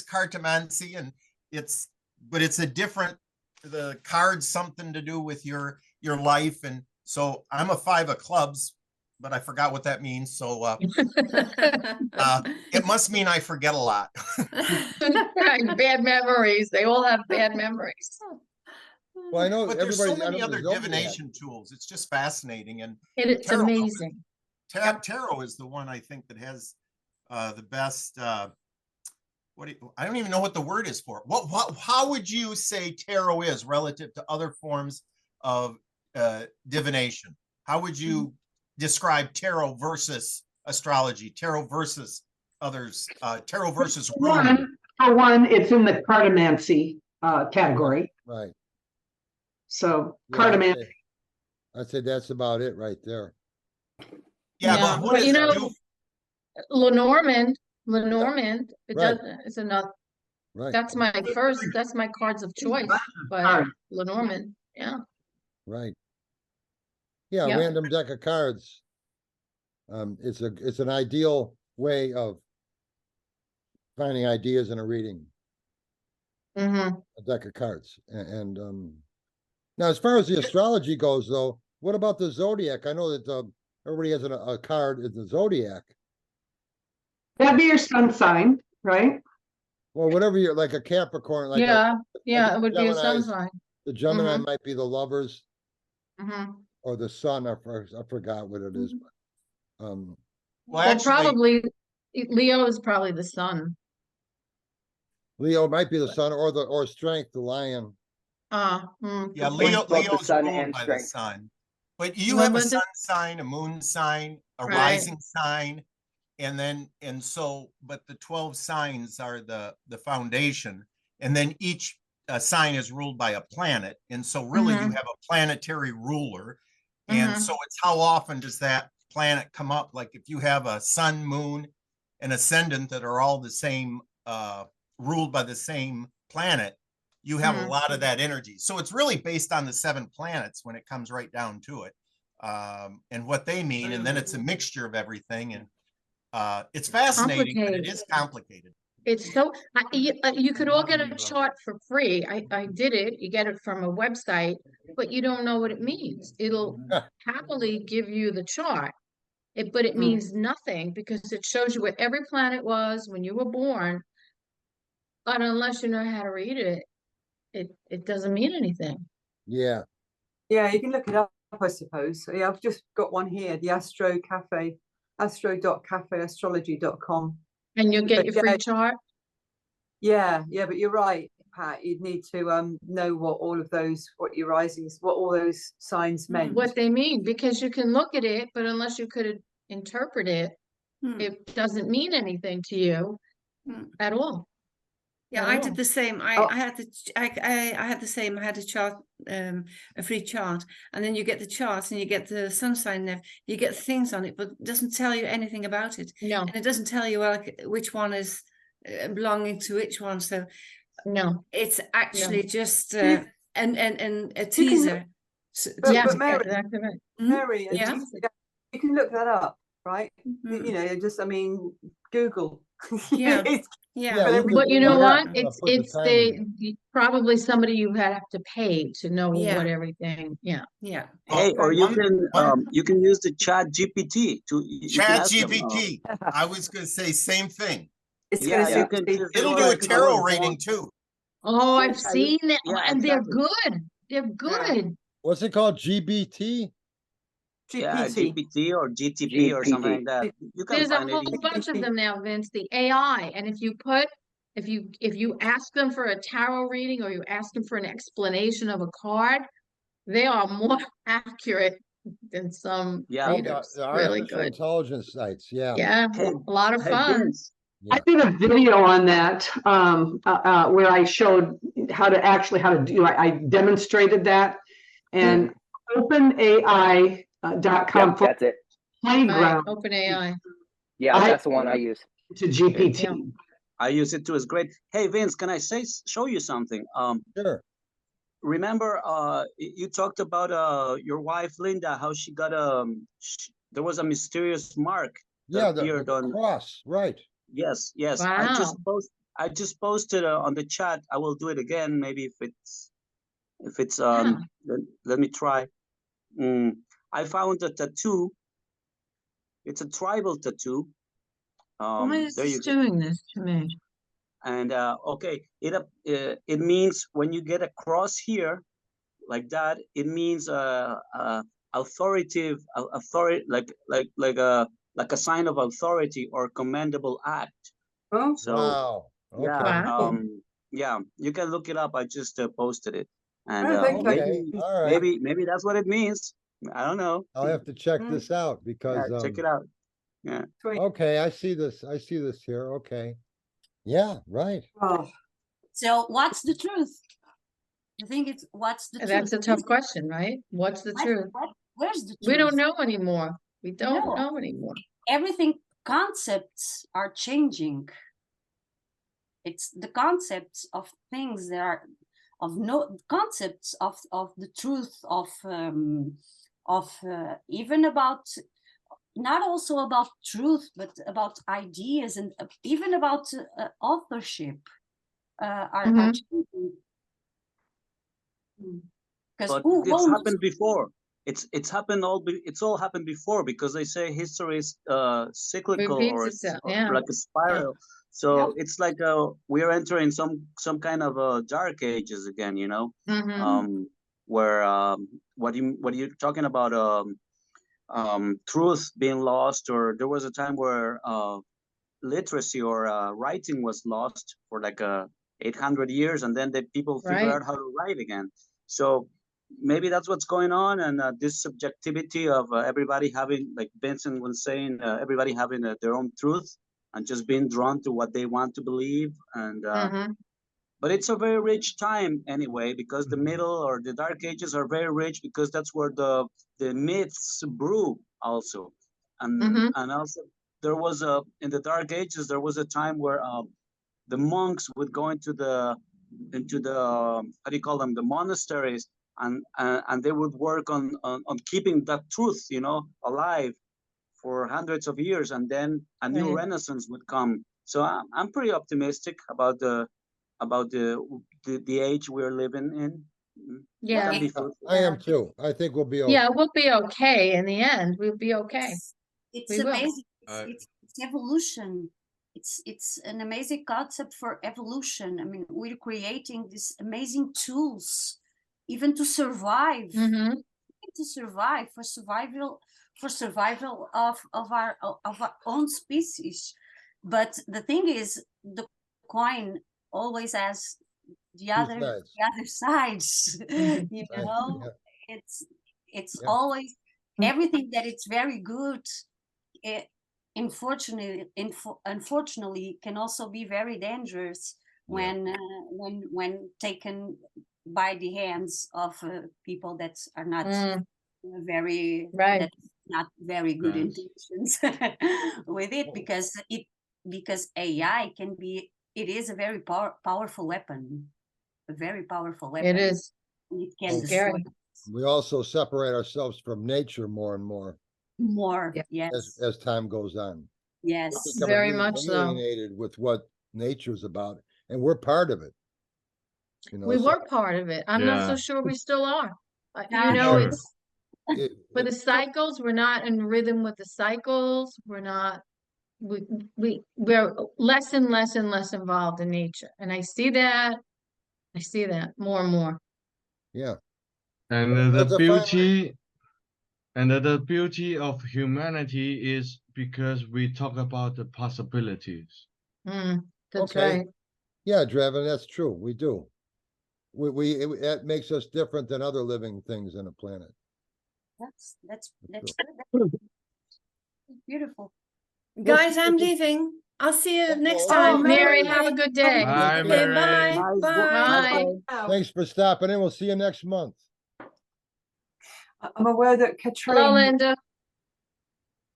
cartomancy, and it's a different, the card's something to do with your life. And so I'm a 5 of clubs, but I forgot what that means. So it must mean I forget a lot. Bad memories. They all have bad memories. Well, I know, but there's so many I know other the Zodiac. divination tools. It's just fascinating, and It's amazing. Tarot is the one I think that has the best. I don't even know what the word is for. How would you say tarot is relative to other forms of divination? How would you describe tarot versus astrology? Tarot versus others? Tarot versus For one, it's in the cartomancy category. Right. So Yeah, cartomancy. I'd say that's about it right there. Yeah, but you know, Lenormand, Right. it's enough. Right. That's my cards of choice, but Lenormand, Right. Yeah, Yep. random deck of cards. It's an ideal way of finding ideas in a reading. A deck of cards. And now, as far as the astrology goes, though, what about the zodiac? I know that everybody has a card in the zodiac. That'd be your sun sign, right? Well, whatever you're, like a Capricorn, like it would be a sun Gemini's- sign. the Gemini might be the lovers Mm-hmm. or the sun. I forgot what it is. But, Well, Well, actually, probably Leo is probably the sun. Leo might be the sun or strength, the lion. yeah, good point. Both the Leo's sun ruled and by the strength. sun. But you What have a was it? sun sign, a moon sign, a Right. rising sign, but the 12 signs are the foundation, and then each sign is ruled by a planet, and so really you have a planetary ruler, and so it's how often does that planet come up? Like if you have a sun, moon, and ascendant that are all the same, ruled by the same planet, you have a lot of that energy. So it's really based on the 7 planets when it comes right down to it, and what they mean. And then it's a mixture of everything. And it's fascinating, but it is complicated. It's so, you could all get a chart for free. I did it. You get it from a website, but you don't know what it means. It'll happily give you the chart. But it means nothing because it shows you where every planet was when you were born. But unless you know how to read it, it doesn't mean anything. Yeah. Yeah, you can look it up, I suppose. So, yeah, I've just got one here, the Astro Cafe, astro.cafe, astrology.com. And you'll get But your yeah, free chart? Yeah, but you're right, Pat. You'd need to know what all of those, what your risings, what all those signs meant. What they mean, because you can look at it, but unless you could interpret it, it doesn't mean anything to you at all. Yeah, At I all. did the same. I had the I had the same. I had a chart, a free chart, and then you get the chart and you get the sun sign there. You get things on it, but it doesn't tell you anything about it. No, and it doesn't tell you like which one is belonging to which one. So no, it's actually just You- and a teaser. But Mary, exactly right. Mary, and Yeah. you can look that up, right? Mhm. You know, just, I mean, Google. Yeah. It's- Yeah. but every- But you know Yeah, what? put the It's time in. probably somebody you have to pay to know Yeah. what everything. Yeah. Yeah. Hey, or you one- you can use the Chat GPT to you can Chat ask them, GPT. I was going to say same thing. It's yeah, gonna you say can just It'll go do a like, tarot reading too. Oh, I've Yeah, seen that, yeah, and they're exactly. good. They're good. What's it called? GBT? Yeah, GPT. GPT or GTP or something like that. You can There's a find it. whole bunch of them now, Vince. The AI, and if you ask them for a tarot reading or you ask them for an explanation of a card, they are more accurate than some Yeah. readers. The Really artificial good. intelligence sites. Yeah. Yeah, Hey, a lot of hey, fun. Vince. I did a video on that, where I showed how to do, I demonstrated that. And openai.com Yep, that's it. Right, playground OpenAI. Yeah, I- that's the one I use. to GPT. Yeah. I use it too. It's great. Hey, Vince, can I show you something? Sure. Remember, you talked about your wife Linda, how she got there was a mysterious mark that Yeah, appeared the on. cross, right. Yes, yes. Wow. I just posted on the chat. I will do it again. Maybe if it's Yeah. let me try. I found a tattoo. It's a tribal tattoo. Why is There you this go. doing this to me? And okay, it means when you get a cross here, like that, it means authoritative authority, like a sign of authority or commendable act. Oh, So Wow. yeah, Okay. Wow. yeah, you can look it up. I just posted it, and Oh, thank you. Okay. All right. maybe that's what it means. I don't know. I'll have to check Mm. this out Yeah, because check it out. Yeah. sweet. okay, I see this. I see this here. Okay. Yeah, right. Oh, So what's the truth? I think it's what's the That's a truth? tough question, right? What's the truth? Where's the truth? We don't know anymore. We don't No. know anymore. Everything, concepts are changing. It's the concepts of things that are concepts of the truth of even about, not also about truth, but about ideas and even about authorship are Mhm. changing. Because But who it's owns? happened before. It's happened it's all happened before, because they say history is cyclical Repeats or itself, yeah. like a spiral. So it's like we're entering some kind of dark ages again, Mhm. where what are you talking about, truth being lost, or there was a time where literacy or writing was lost for like 800 years, and then the people figure Right. out how to write again. So maybe that's what's going on, and this subjectivity of everybody having, like Vincent was saying, everybody having their own truth and just being drawn to what they want to believe. And Mhm. but it's a very rich time anyway, because the middle or the dark ages are very rich, because that's where the myths brew also. And Mhm. and also there was a, in the dark ages there was a time where the monks would go into the how do you call them, the monasteries, and they would work on keeping that truth, you know, alive for hundreds of years, and then a new Right. renaissance would come. So I'm pretty optimistic about the age we're living in. It Yeah. can be fruitful. I am too. I think we'll be okay. Yeah, we'll be okay in the end. We'll be okay. It's We will. amazing. Uh, It's evolution. It's an amazing concept for evolution. I mean, we're creating these amazing tools, even to survive. Mhm. To survive, for survival of our own species. But the thing is, the coin always has the Two other sides. the other sides. Mhm. You Right, know, yeah. it's Yeah. always Mm. everything that it's very good. It, unfortunately, can also be very dangerous when taken by the hands of people that are not very Right. that not very good Yes. intentions with it, because AI can be, it is a very powerful weapon, a very powerful weapon. It is It can scary. destroy We also separate ourselves from nature more and more more. Yeah. as time goes on. Yes. We're becoming Very really much so. alienated with what nature's about, and we're part of it. You know, We so were part of it. I'm not so Yeah. sure we still are. You Yeah, know, sure. it's for the it- cycles. We're not in rhythm with the cycles. We're not. We're less and less and less involved in nature, and I see that. I see that more and more. yeah. And That's a fine line. the beauty of humanity is because we talk about the possibilities. That's Okay. right. Yeah, Draven, that's true. We do. That makes us different than other living things on the planet. that's true. good. That's beautiful. Guys, I'm leaving. I'll see you next Oh, time. Oh, Mary, Bye. have a good day. Bye, Okay, Mary. bye. Bye. Bye. Thanks for stopping in. We'll see you next month. I'm aware that Hello, Katrine. Linda.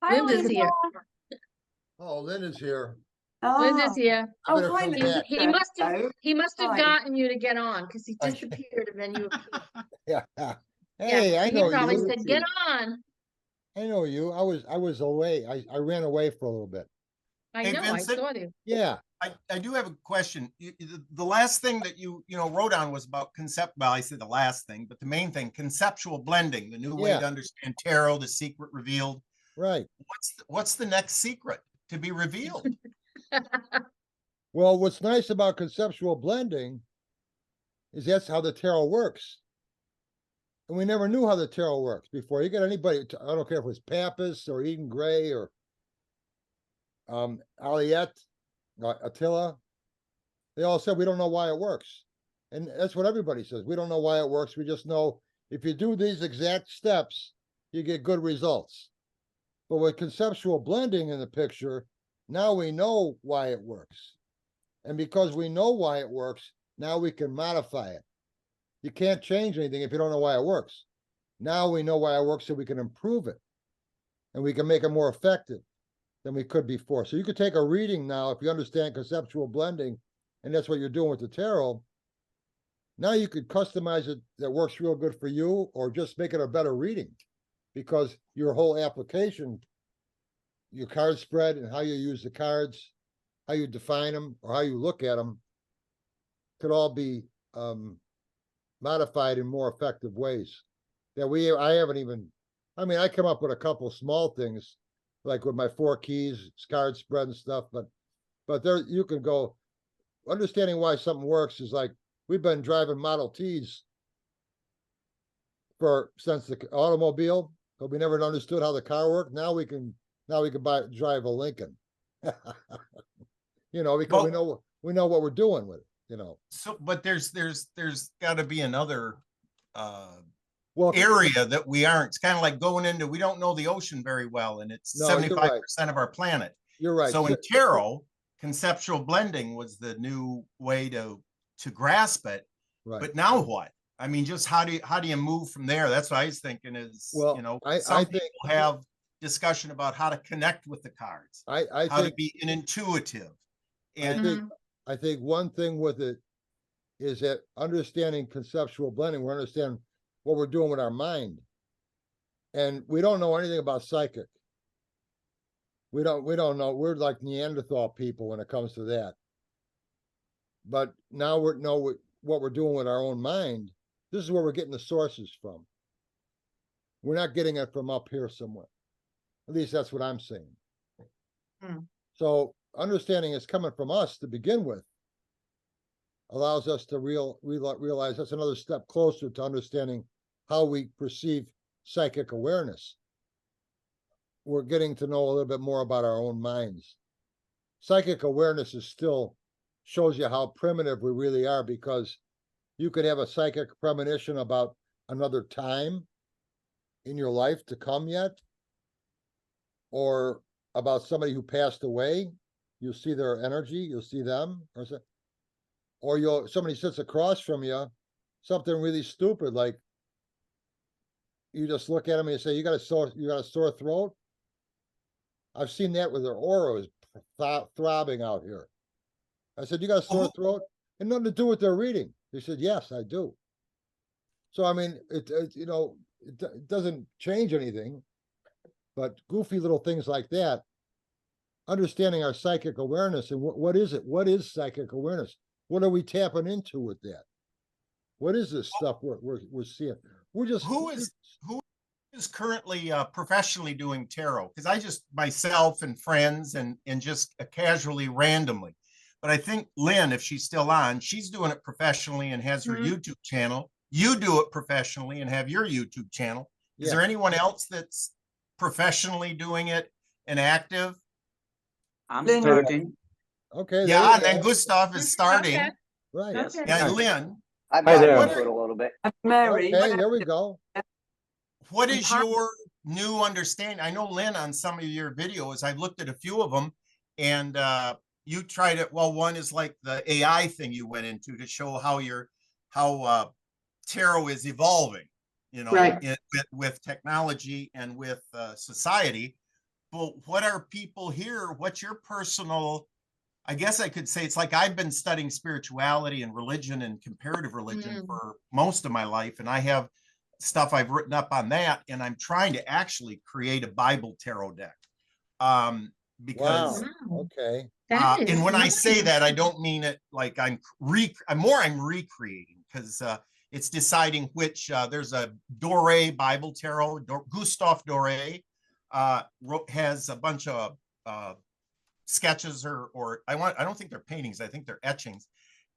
Hi, Linda's Linda. here. Oh, Lynn is here. Linda's here. Oh, Better hi, come Linda. back. He must have Hi. gotten you to get on because he Okay. disappeared and then you appeared. Yeah. Hey, I He know probably you. said, "Get on." I know you. I was away. I ran away for a little bit. I Hey, know. I Vincent? saw you. Yeah. I do have a question. The last thing that you wrote on was about well, I said the last thing, but the main thing, conceptual blending, the new way Yeah. to understand tarot, the secret revealed. Right. What's the next secret to be revealed? Well, what's nice about conceptual blending is that's how the tarot works. And we never knew how the tarot works before. You got anybody, I don't care if it was Pappas or Eden Gray or Aliette, Attila, they all said we don't know why it works. And that's what everybody says. We don't know why it works. We just know if you do these exact steps, you get good results. But with conceptual blending in the picture, now we know why it works. And because we know why it works, now we can modify it. You can't change anything if you don't know why it works. Now we know why it works, so we can improve it. And we can make it more effective than we could before. So you could take a reading now, if you understand conceptual blending, and that's what you're doing with the tarot. Now you could customize it that works real good for you, or just make it a better reading, because your whole application, your card spread and how you use the cards, how you define them, or how you look at them, could all be modified in more effective ways that I haven't even, I mean, I come up with a couple small things, like with my 4 keys, card spread and stuff, but there you can go. Understanding why something works is like, we've been driving Model Ts since the automobile, Cause we never understood how the car worked. Now we can drive a Lincoln. You know, because we know what we're doing with it, you know. So, but there's gotta be another Well, area that we aren't. It's kind of like going into, we don't know the ocean very well, and it's No, you're 75% right. of our planet. You're right. So in tarot, conceptual blending was the new way to grasp it. Right. But now what? I mean, just how do you move from there? That's what I was thinking is, Well, you know, I some think- people have discussion about how to connect with the cards, I how to think, be an intuitive. I And think, I think one thing with it is that understanding conceptual blending, we understand what we're doing with our mind. And we don't know anything about psychic. We don't know. We're like Neanderthal people when it comes to that. But now we know what we're doing with our own mind. This is where we're getting the sources from. We're not getting it from up here somewhere. At least that's what I'm saying. So understanding it's coming from us to begin with allows us to realize that's another step closer to understanding how we perceive psychic awareness. We're getting to know a little bit more about our own minds. Psychic awareness is still shows you how primitive we really are, because you could have a psychic premonition about another time in your life to come yet, or about somebody who passed away. You'll see their energy, you'll see them, or somebody sits across from you, something really stupid, like you just look at them and you say, you got a sore throat. I've seen that with their aura is throbbing out here. I said, you got a sore throat? And nothing to do with their reading. They said, yes, I do. So, I mean, it doesn't change anything, but goofy little things like that, understanding our psychic awareness and what is it? What is psychic awareness? What are we tapping into with that? What is this stuff we're seeing? We're just who is currently professionally doing tarot? Because I just myself and friends and just casually randomly. But I think Lynn, if she's still on, she's doing it professionally and has her YouTube channel. You do it professionally and have your YouTube channel. Is there anyone else that's professionally doing it and active? I'm starting. Okay. Yeah, and then Gustav is starting. Okay. Right. Okay. And Lynn. I've Hi gotten there. into it a little bit. Mary. Okay, there we go. What is your new understanding? I know, Lynn, on some of your videos, I've looked at a few of them, and you tried it. Well, one is like the AI thing you went into to show how tarot is evolving, you know, Right. with technology and with society. But what are people here? What's your personal, I guess I could say it's like I've been studying spirituality and religion and comparative religion for most of my life. And I have stuff I've written up on that. And I'm trying to actually create a Bible tarot deck. Because, Wow. Okay. and when I say that, I don't mean it like I'm recreating, because it's deciding which, there's a Doré Bible tarot, Gustave Doré has a bunch of sketches or I don't think they're paintings, I think they're etchings,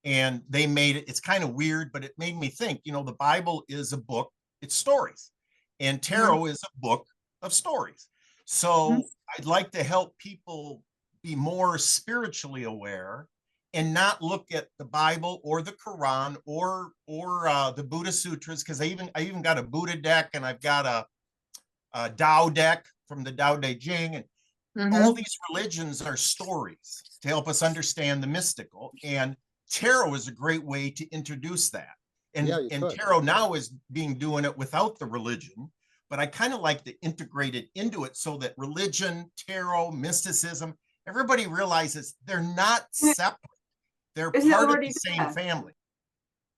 and they made it, it's kind of weird, but it made me think, you know, the Bible is a book, it's stories, and tarot is a book of stories. So I'd like to help people be more spiritually aware and not look at the Bible or the Quran or the Buddha Sutras, because I even got a Buddha deck, and I've got a Tao deck from the Tao Te Ching, and all these religions are stories to help us understand the mystical, and tarot is a great way to introduce that. And tarot now is doing it without the religion, but I kind of like to integrate it into it so that religion, tarot, mysticism, everybody realizes they're not separate. They're part of the same family.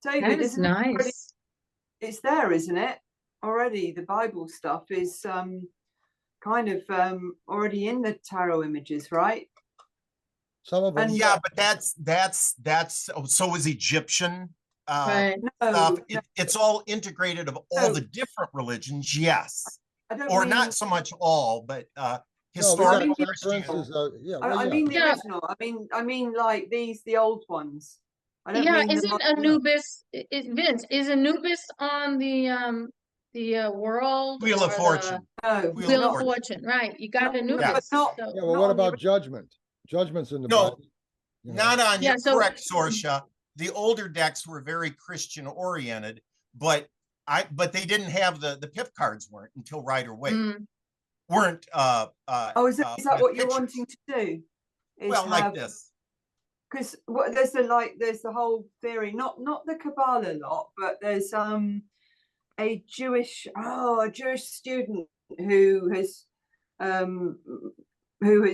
David, That is nice. It's there, isn't it? Already, the Bible stuff is kind of already in the tarot images, right? Some of them. Yeah, but that's so is Egyptian stuff. It's all integrated of all the different religions, yes. Or not so much all, but historical. I mean the original. I mean like the old ones. I don't mean isn't Anubis, Vince, is Anubis on the the world Wheel of or the Fortune. No, Wheel of not- Fortune, right? You got a not- numerous. but not- So Yeah, well, Not what on the about judgment? Judgment's in the No, Bible. you know. Not on Yeah, your so- correct, Sorsha. The older decks were very Christian oriented, but they didn't have the pip cards weren't until Rider-Waite. Weren't Oh, is that with what you're pictures. wanting to do? Is Well, like this. Because there's the whole theory, not the Kabbalah lot, but there's a Jewish student who has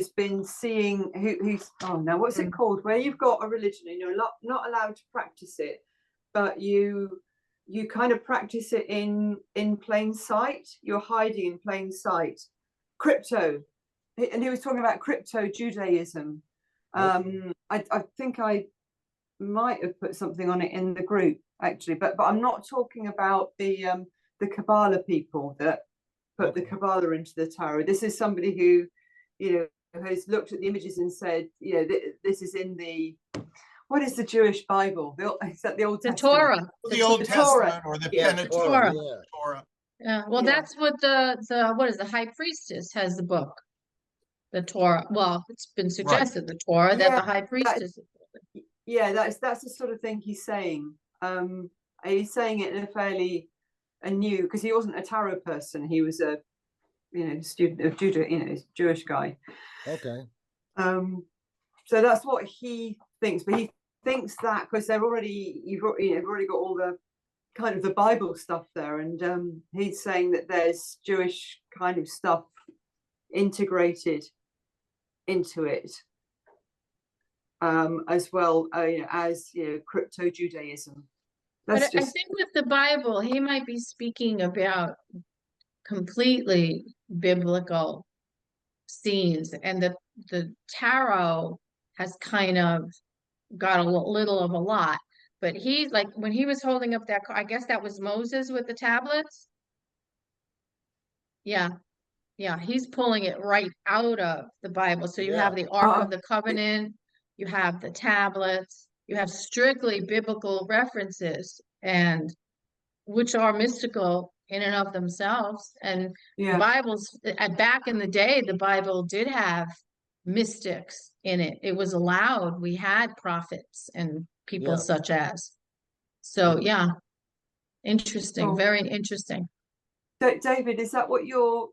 been seeing who's what's it called, where you've got a religion and you're not allowed to practice it, but you kind of practice it in plain sight. You're hiding in plain sight. Crypto, and he was talking about crypto Judaism. I think I might have put something on it in the group actually, but I'm not talking about the Kabbalah people that put the Kabbalah into the tarot. This is somebody who, has looked at the images and said, this is in the, what is the Jewish Bible? Is that the Old The Testament? Torah. The Old Testament or the Pentateuch. Torah. Torah. Yeah, well, that's what the what is the high priestess has the book, the Torah. Well, it's been suggested the Torah that the high priestess. That's the sort of thing he's saying. He's saying it in a fairly new, because he wasn't a tarot person. He was a student of Judah, Jewish guy. Okay. So that's what he thinks, but he thinks that because you've already got all the kind of the Bible stuff there, and he's saying that there's Jewish kind of stuff integrated into it, as well as crypto Judaism. But I think with the Bible, he might be speaking about completely biblical scenes, and the tarot has kind of got a little of a lot. But he's like, when he was holding up that, I guess that was Moses with the tablets. Yeah. Yeah, he's pulling it right out of the Bible. So you have the Ark of the Covenant, you have the tablets, you have strictly biblical references, and which are mystical in and of themselves. And the Bible's back in the day, the Bible did have mystics in it. It was allowed. We had prophets and people such as. So interesting, very interesting. David, is that what you're?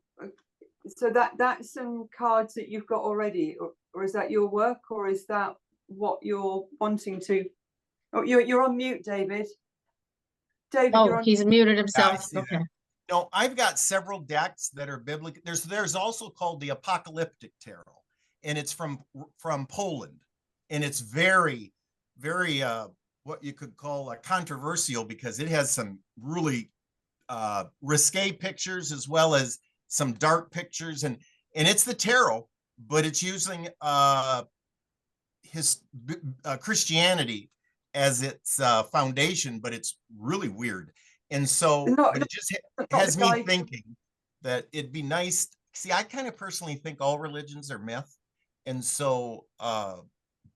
So that's some cards that you've got already, or is that your work, or is that what you're wanting to? Oh, you're on mute, David. David, he's muted himself. Yeah, okay. No, I've got several decks that are biblical. There's also called the Apocalyptic Tarot, and it's from Poland, and it's very, very what you could call controversial, because it has some really risque pictures as well as some dark pictures, and it's the tarot, but it's using Christianity as its foundation, but it's really weird. And so it just has me thinking that it'd be nice. See, I kind of personally think all religions are myth. And so,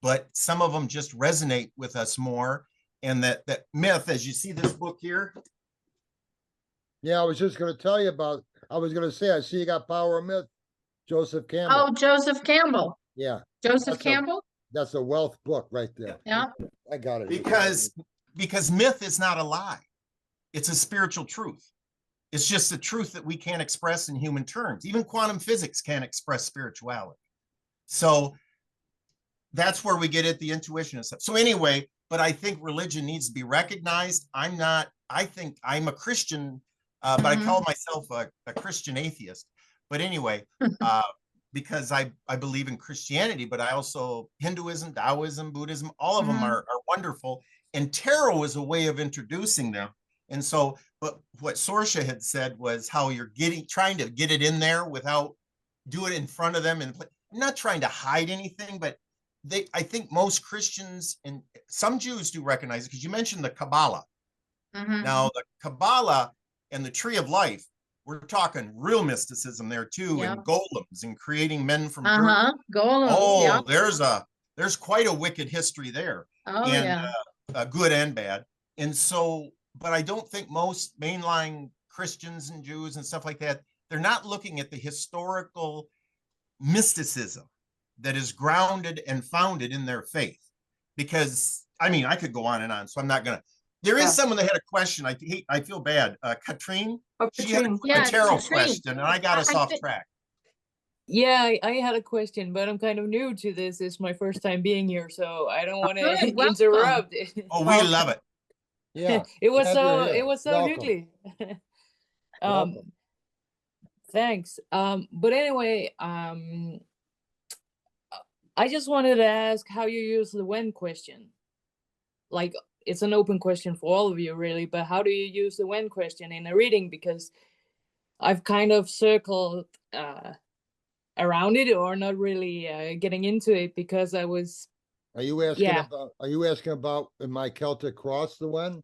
but some of them just resonate with us more. And that myth, as you see this book here. Yeah, I was just going to tell you about, I was going to say, I see you got Power of Myth, Joseph Campbell. Oh, Joseph Campbell. Yeah. Joseph Campbell? That's a wealth book right there. Yeah. I got it. Because myth is not a lie. It's a spiritual truth. It's just a truth that we can't express in human terms. Even quantum physics can't express spirituality. So that's where we get at the intuition and stuff. So anyway, but I think religion needs to be recognized. I think I'm a Christian, but I call myself a Christian atheist. But anyway, because I believe in Christianity, but I also Hinduism, Taoism, Buddhism, all of them are wonderful. And tarot is a way of introducing them. And so, but what Sorsha had said was how you're trying to get it in there without do it in front of them. And I'm not trying to hide anything, but I think most Christians and some Jews do recognize it, because you mentioned the Kabbalah. Now the Kabbalah and the Tree of Life, we're talking real mysticism there too, and golems and creating men from dirt. Golems. Oh, there's quite a wicked history there. Good and bad. And so, but I don't think most mainline Christians and Jews and stuff like that, they're not looking at the historical mysticism that is grounded and founded in their faith. Because, I mean, I could go on and on, so I'm not gonna. There is someone that had a question. I feel bad. Katrine, she had a tarot question, and I got us off track. Yeah, I had a question, but I'm kind of new to this. It's my first time being here, so I don't want to interrupt. Oh, we love it. Yeah. It was glad you're so here. it was so Welcome. quickly. Welcome. Thanks. But anyway, I just wanted to ask how you use the when question. Like, it's an open question for all of you, really, but how do you use the when question in a reading? Because I've kind of circled around it, or not really getting into it, because I was. Are you asking about? Are you asking about in my Celtic Cross the when?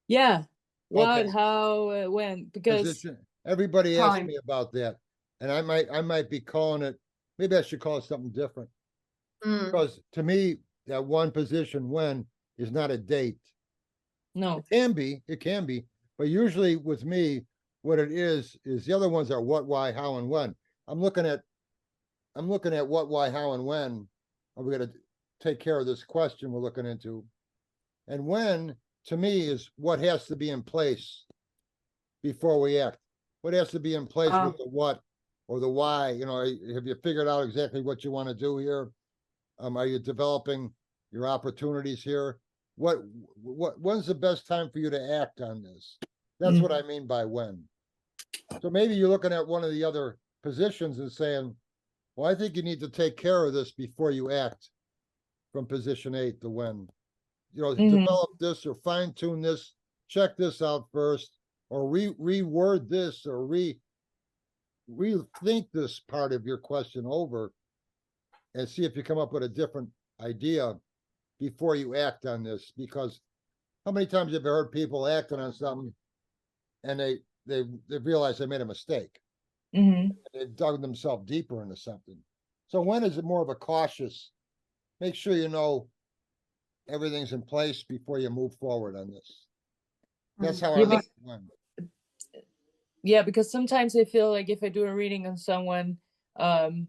Yeah. What? Okay. How? When? Because Position. Everybody asked Time. me about that, and I might be calling it. Maybe I should call it something different. Because to me, that one position when is not a date. No. It can be, but usually with me, what it is the other ones are what, why, how, and when. I'm looking at what, why, how, and when are we going to take care of this question we're looking into. And when, to me, is what has to be in place before we act. What has to be in place with the what or the why? You know, have you figured out exactly what you want to do here? Are you developing your opportunities here? When's the best time for you to act on this? That's what I mean by when. So maybe you're looking at one of the other positions and saying, well, I think you need to take care of this before you act from position 8 to when. You know, develop this or fine tune this, check this out first, or reword this or rethink this part of your question over and see if you come up with a different idea before you act on this. Because how many times have you heard people acting on something and they realize they made a mistake? They've dug themselves deeper into something. So when is it more of a cautious, make sure you know everything's in place before you move forward on this. That's how I look at when. Yeah, because sometimes I feel like if I do a reading on someone, and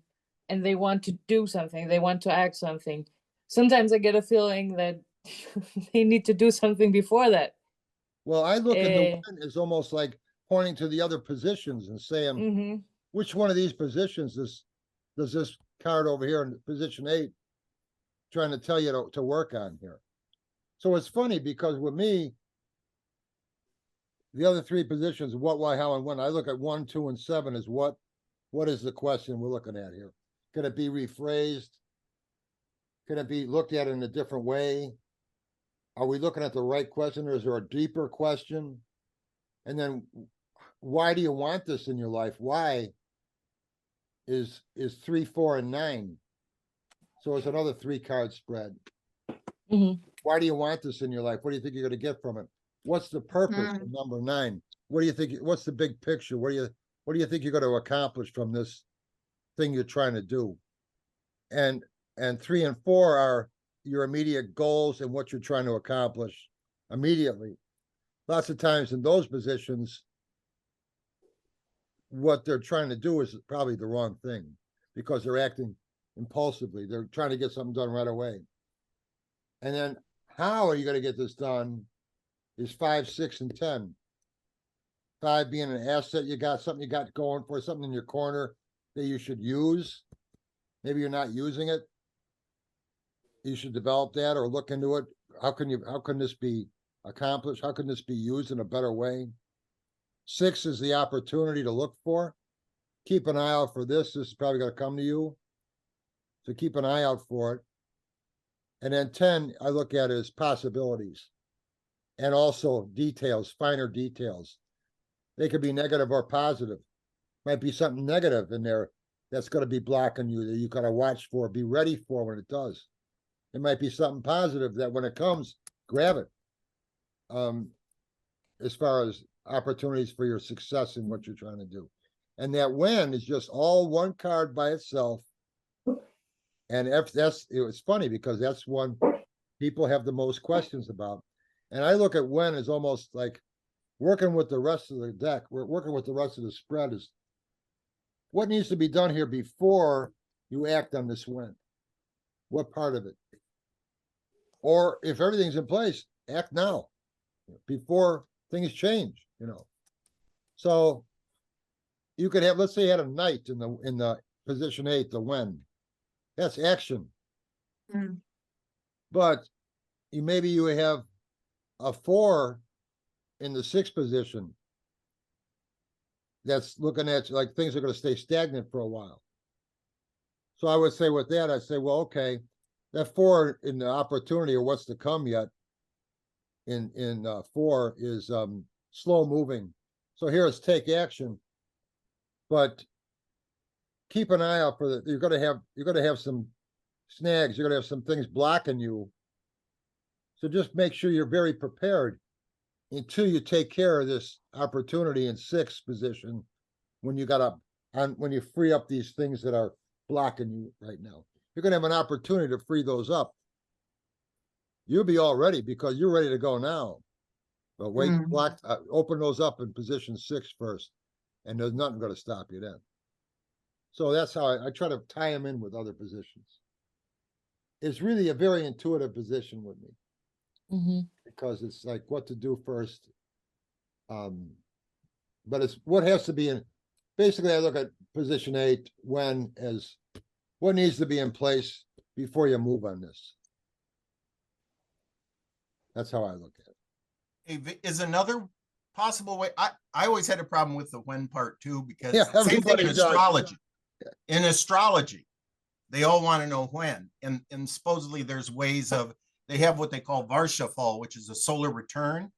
they want to do something, they want to act something, sometimes I get a feeling that they need to do something before that. Well, I look at the one as almost like pointing to the other positions and saying, which one of these positions does this card over here in position 8 trying to tell you to work on here? So it's funny because with me, the other 3 positions, what, why, how, and when, I look at 1, 2, and 7 as what is the question we're looking at here? Can it be rephrased? Can it be looked at in a different way? Are we looking at the right question, or is there a deeper question? And then why do you want this in your life? Why is 3, 4, and 9? So it's another 3 card spread. Why do you want this in your life? What do you think you're going to get from it? What's the purpose of number 9? What do you think? What's the big picture? What do you think you're going to accomplish from this thing you're trying to do? And 3 and 4 are your immediate goals and what you're trying to accomplish immediately. Lots of times in those positions, what they're trying to do is probably the wrong thing because they're acting impulsively. They're trying to get something done right away. And then how are you going to get this done is 5, 6, and 10. 5 being an asset, you got something you got going for, something in your corner that you should use. Maybe you're not using it. You should develop that or look into it. How can this be accomplished? How can this be used in a better way? 6 is the opportunity to look for. Keep an eye out for this. This is probably going to come to you. So keep an eye out for it. And then 10, I look at it as possibilities and also details, finer details. They could be negative or positive. Might be something negative in there that's going to be blocking you that you got to watch for, be ready for when it does. It might be something positive that when it comes, grab it. As far as opportunities for your success in what you're trying to do. And that when is just all one card by itself. And it was funny because that's one people have the most questions about. And I look at when as almost like working with the rest of the deck, we're working with the rest of the spread is what needs to be done here before you act on this win? What part of it? Or if everything's in place, act now before things change, you know. So you could have, let's say you had a knight in the position 8, the when. That's action. Mm. But maybe you have a 4 in the 6th position that's looking at like things are going to stay stagnant for a while. So I would say with that, I'd say, well, okay, that 4 in the opportunity or what's to come yet in 4 is slow moving. So here is take action, but keep an eye out for the, you're going to have some snags. You're going to have some things blocking you. So just make sure you're very prepared until you take care of this opportunity in 6th position when you when you free up these things that are blocking you right now. You're going to have an opportunity to free those up. You'll be all ready because you're ready to go now. But wait, open those up in position 6 first, and there's nothing going to stop you then. So that's how I try to tie them in with other positions. It's really a very intuitive position with me. Mm-hmm. Because it's like what to do first. But it's what has to be in, basically I look at position 8 when as what needs to be in place before you move on this. That's how I look at it. Is another possible way. I always had a problem with the when part too, because Yeah, same thing everybody in does. astrology. In astrology, they all want to know when. And supposedly there's ways of, they have what they call Varshafal, which is a solar return.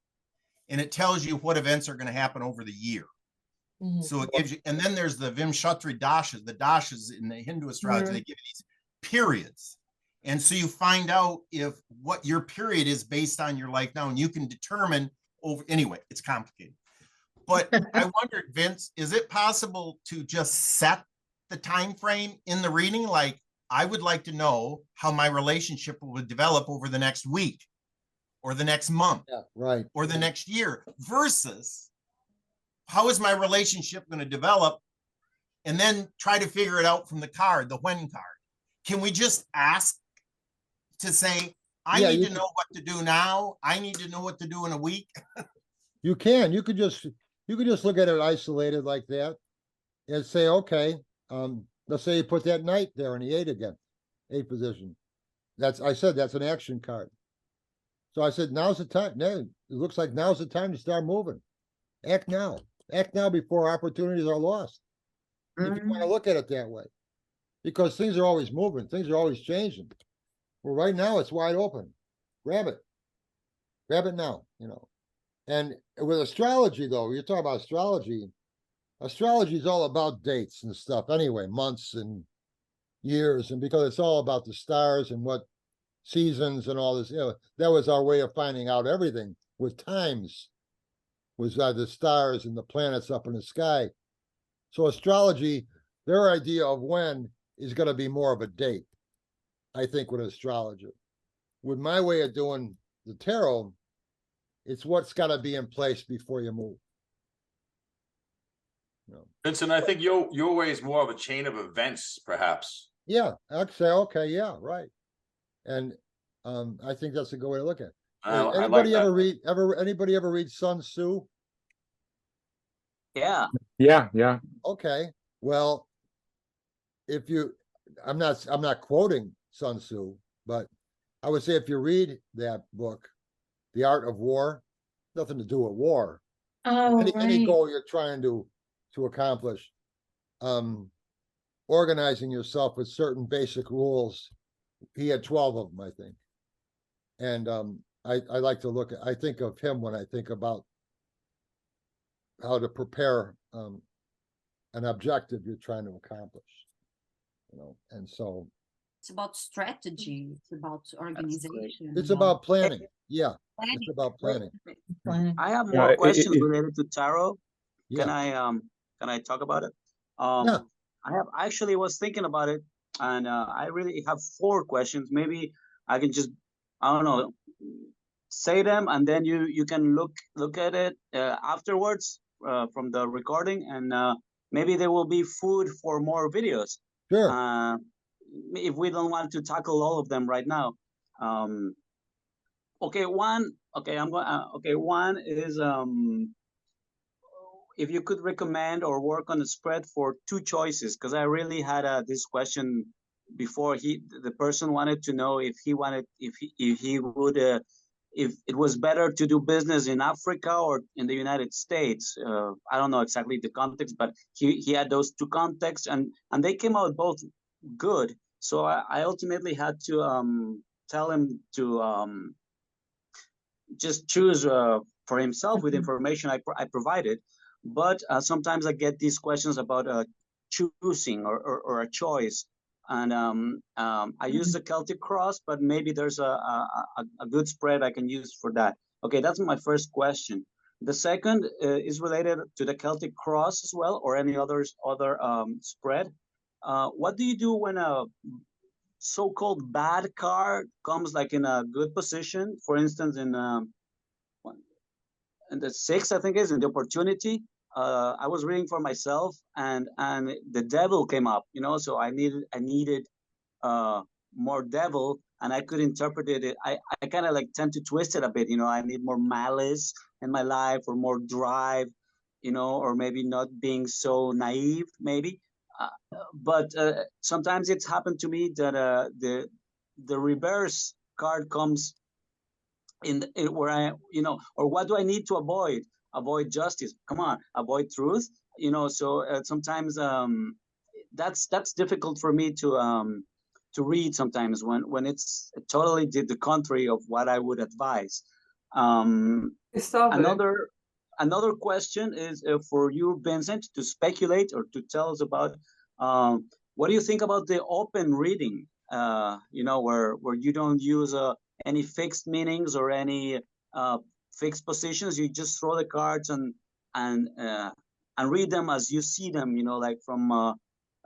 And it tells you what events are going to happen over the year. Mm-hmm. So it gives you, and then there's the Vimshatri dashas. The dashas in the Hindu astrology, they give you these periods. And so you find out if what your period is based on your life now, and you can determine over, anyway, it's complicated. But I wondered, Vince, is it possible to just set the time frame in the reading? Like, I would like to know how my relationship will develop over the next week or the next month, right, or the next year, versus how is my relationship going to develop, and then try to figure it out from the card, the when card. Can we just ask to say, I need to know what to do now. I need to know what to do in a week. You could just look at it isolated like that and say, okay, let's say you put that knight there in the 8 again, 8 position. I said that's an action card. So I said, now's the time. No, it looks like now's the time to start moving. Act now. Act now before opportunities are lost. If you want to look at it that way. Because things are always moving. Things are always changing. Well, right now it's wide open. Grab it. Grab it now, you know. And with astrology, though, you're talking about astrology. Astrology is all about dates and stuff anyway, months and years. And because it's all about the stars and what seasons and all this, you know, that was our way of finding out everything with times, was the stars and the planets up in the sky. So astrology, their idea of when is going to be more of a date, I think, with astrology. With my way of doing the tarot, it's what's got to be in place before you move. Vincent, I think your way is more of a chain of events, perhaps. Yeah, I'd say, okay, yeah, right. And I think that's a good way to look at it. Anybody ever read Sun Tzu? Yeah. Yeah. Okay. Well, I'm not quoting Sun Tzu, but I would say if you read that book, The Art of War, nothing to do with war. Any goal you're trying to accomplish, organizing yourself with certain basic rules. He had 12 of them, I think. And I like to I think of him when I think about how to prepare an objective you're trying to accomplish. You know, and so it's about strategy, it's about organization. It's about planning. Yeah. It's about planning. I have more questions related to tarot. Yeah. Can I talk about it? Yeah. I actually was thinking about it, and I really have 4 questions. Maybe I can just, I don't know, say them, and then you can look at it afterwards from the recording, and maybe there will be food for more videos. Sure. If we don't want to tackle all of them right now. Okay, one. Okay, I'm going. Okay, one is if you could recommend or work on a spread for 2 choices, because I really had this question before. The person wanted to know if he would if it was better to do business in Africa or in the United States. I don't know exactly the context, but he had those 2 contexts, and they came out both good. So I ultimately had to tell him to just choose for himself with information I provided. But sometimes I get these questions about choosing or a choice. And I use the Celtic Cross, but maybe there's a good spread I can use for that. Okay, that's my first question. The second is related to the Celtic Cross as well, or any other spread. What do you do when a so-called bad card comes like in a good position? For instance, in the 6th, I think is in the opportunity. I was reading for myself, and the devil came up, so I needed more devil, and I could interpret it. I kind of like tend to twist it a bit, I need more malice in my life, or more drive, or maybe not being so naive, maybe. But sometimes it's happened to me that the reverse card comes in where I, or what do I need to avoid? Avoid justice. Come on, avoid truth. So sometimes that's difficult for me to read sometimes when it's totally the contrary of what I would advise. Another question is for you, Vincent, to speculate or to tell us about what do you think about the open reading? Where you don't use any fixed meanings or any fixed positions. You just throw the cards and read them as you see them. Like from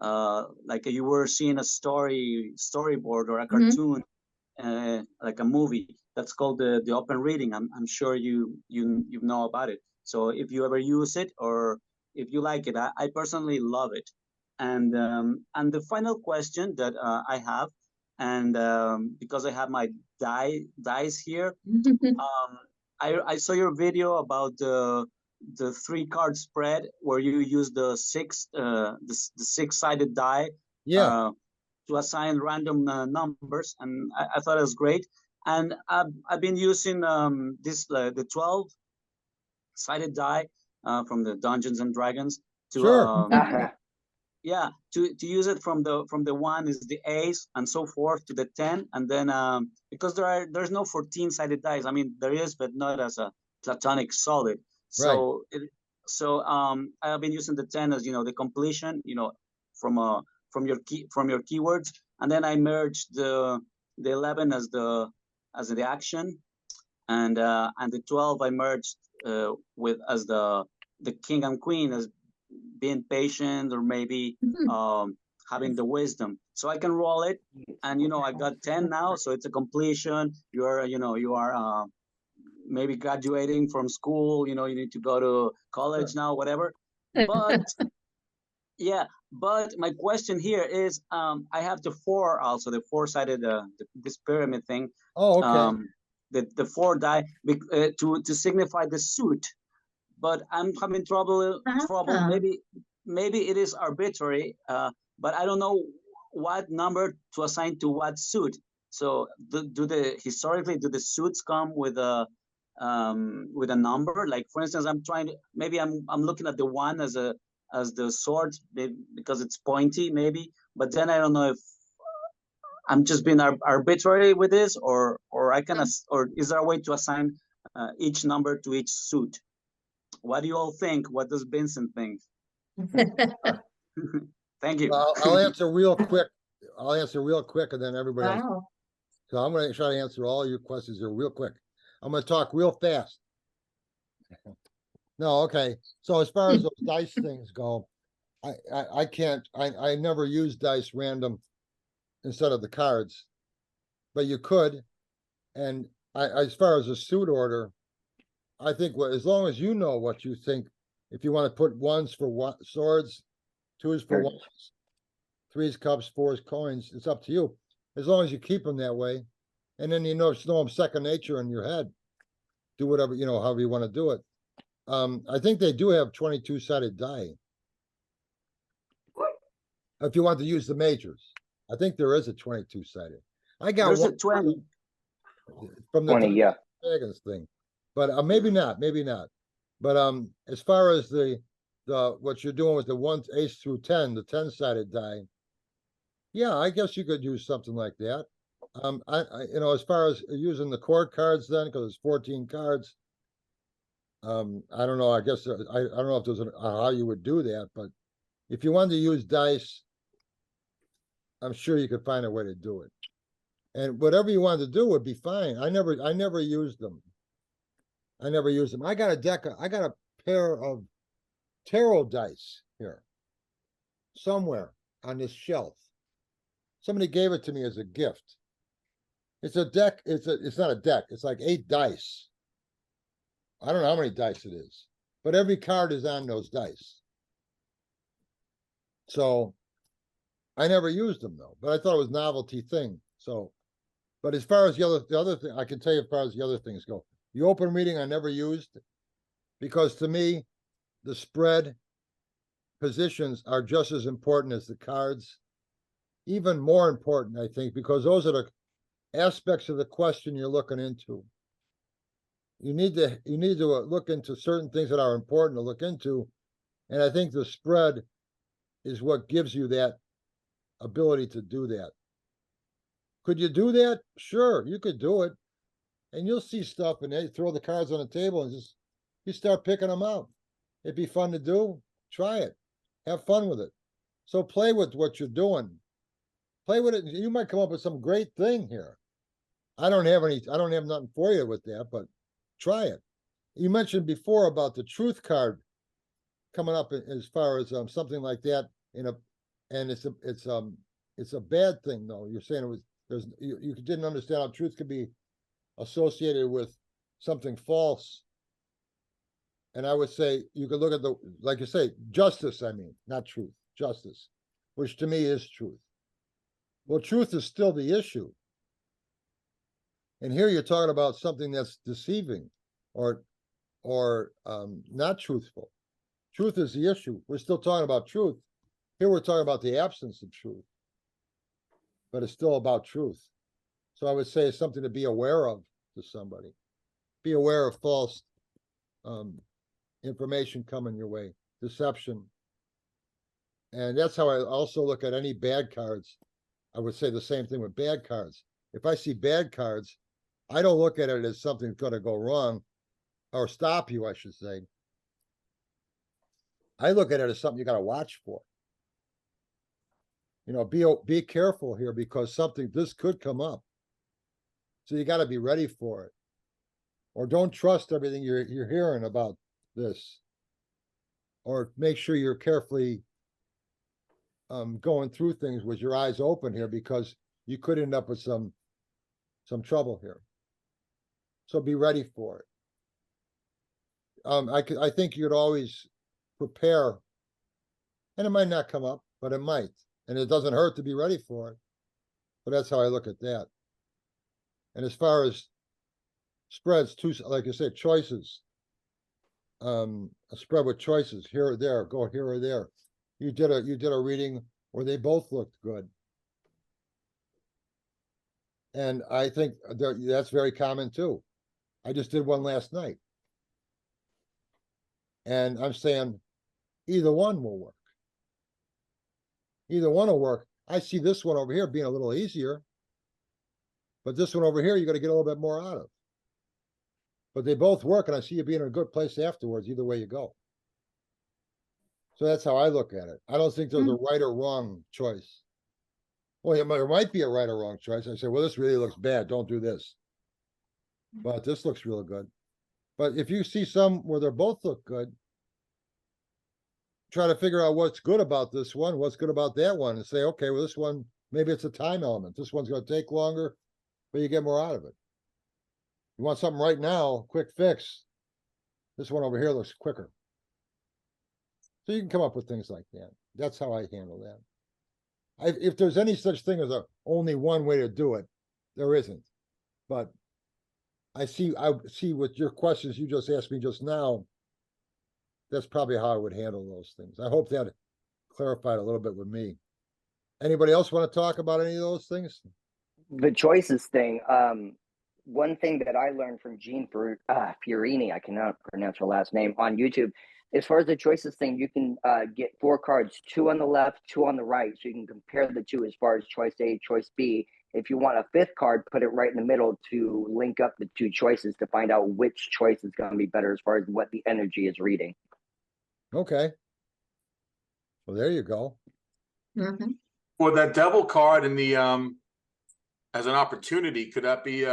like you were seeing a storyboard or a cartoon, like a movie. That's called the open reading. I'm sure you know about it. So if you ever use it or if you like it, I personally love it. And the final question that I have, and because I have my dice here, I saw your video about the 3-card spread where you use the 6-sided die to assign random numbers, and I thought it was great. And I've been using the 12-sided die from the Dungeons and Dragons to to use it from the 1 is the ace and so forth to the 10, and then because there's no 14-sided dice. I mean, there is, but not as a platonic solid. So I have been using the 10 as the completion, from your keywords, and then I merged the 11 as the action, and the 12 I merged with as the king and queen as being patient, or maybe having the wisdom. So I can roll it, and I got 10 now, so it's a completion. You are maybe graduating from school. You need to go to college now, whatever. But but my question here is, I have the 4 also, the 4-sided this pyramid thing. Oh, okay. The 4 die to signify the suit. But I'm having trouble. Maybe it is arbitrary, but I don't know what number to assign to what suit. So historically do the suits come with a number? Like, for instance, I'm looking at the 1 as the sword because it's pointy, maybe. But then I don't know if I'm just being arbitrary with this, or I can or is there a way to assign each number to each suit? What do you all think? What does Vincent think? Thank you. I'll answer real quick. And then everybody else. So I'm going to try to answer all your questions here real quick. I'm going to talk real fast. No, okay. So as far as those dice things go, I can't, I never use dice random instead of the cards, but you could. And as far as a suit order, I think as long as you know what you think, if you want to put ones for swords, twos for ones, threes cups, fours coins, it's up to you. As long as you keep them that way, and then you know them second nature in your head. Do whatever, however you want to do it. I think they do have 22-sided die. If you want to use the majors, I think there is a 22-sided. I got There's one a 20. from the 20, yeah. Dragons thing, but maybe not. But as far as the what you're doing with the one ace through 10, the 10-sided die, yeah, I guess you could use something like that. As far as using the court cards, then because it's 14 cards. I don't know. I guess I don't know if there's how you would do that, but if you wanted to use dice, I'm sure you could find a way to do it. And whatever you wanted to do would be fine. I never used them. I got a pair of tarot dice here somewhere on this shelf. Somebody gave it to me as a gift. It's a deck. It's not a deck. It's like 8 dice. I don't know how many dice it is, but every card is on those dice. So I never used them though, but I thought it was a novelty thing. So, but as far as the other thing, I can tell you as far as the other things go. The open reading I never used because to me, the spread positions are just as important as the cards. Even more important, I think, because those are the aspects of the question you're looking into. You need to look into certain things that are important to look into, and I think the spread is what gives you that ability to do that. Could you do that? Sure, you could do it, and you'll see stuff, and they throw the cards on the table, and you start picking them out. It'd be fun to do. Try it. Have fun with it. So play with what you're doing. Play with it. You might come up with some great thing here. I don't have nothing for you with that, but try it. You mentioned before about the truth card coming up as far as something like that and it's a bad thing though. You're saying you didn't understand how truth could be associated with something false. And I would say you could look at like you say, justice, I mean, not truth, justice, which to me is truth. Well, truth is still the issue. And here you're talking about something that's deceiving or not truthful. Truth is the issue. We're still talking about truth. Here we're talking about the absence of truth, but it's still about truth. So I would say it's something to be aware of to somebody. Be aware of false information coming your way, deception. And that's how I also look at any bad cards. I would say the same thing with bad cards. If I see bad cards, I don't look at it as something's going to go wrong or stop you, I should say. I look at it as something you got to watch for. Be careful here because this could come up. So you got to be ready for it. Or don't trust everything you're hearing about this. Or make sure you're carefully going through things with your eyes open here because you could end up with some trouble here. So be ready for it. I think you'd always prepare, and it might not come up, but it might, and it doesn't hurt to be ready for it. But that's how I look at that. And as far as spreads, like you said, choices. A spread with choices here or there, go here or there. You did a reading where they both looked good. And I think that's very common too. I just did one last night. And I'm saying either one will work. Either one will work. I see this one over here being a little easier. But this one over here, you got to get a little bit more out of. But they both work, and I see you being in a good place afterwards, either way you go. So that's how I look at it. I don't think there's a right or wrong choice. Well, there might be a right or wrong choice. I say, well, this really looks bad. Don't do this. But this looks real good. But if you see some where they both look good, try to figure out what's good about this one, what's good about that one, and say, okay, well, this one, maybe it's a time element. This one's going to take longer, but you get more out of it. You want something right now, quick fix. This one over here looks quicker. So you can come up with things like that. That's how I handle that. If there's any such thing as only one way to do it, there isn't. But I see with your questions you just asked me just now, that's probably how I would handle those things. I hope that clarified a little bit with me. Anybody else want to talk about any of those things? The choices thing. One thing that I learned from Jean Fiorini, I cannot pronounce her last name, on YouTube. As far as the choices thing, you can get 4 cards, 2 on the left, 2 on the right. So you can compare the 2 as far as choice A, choice B. If you want a 5th card, put it right in the middle to link up the 2 choices to find out which choice is going to be better as far as what the energy is reading. Okay. Well, there you go. Mhm. For that devil card in the as an opportunity, could that be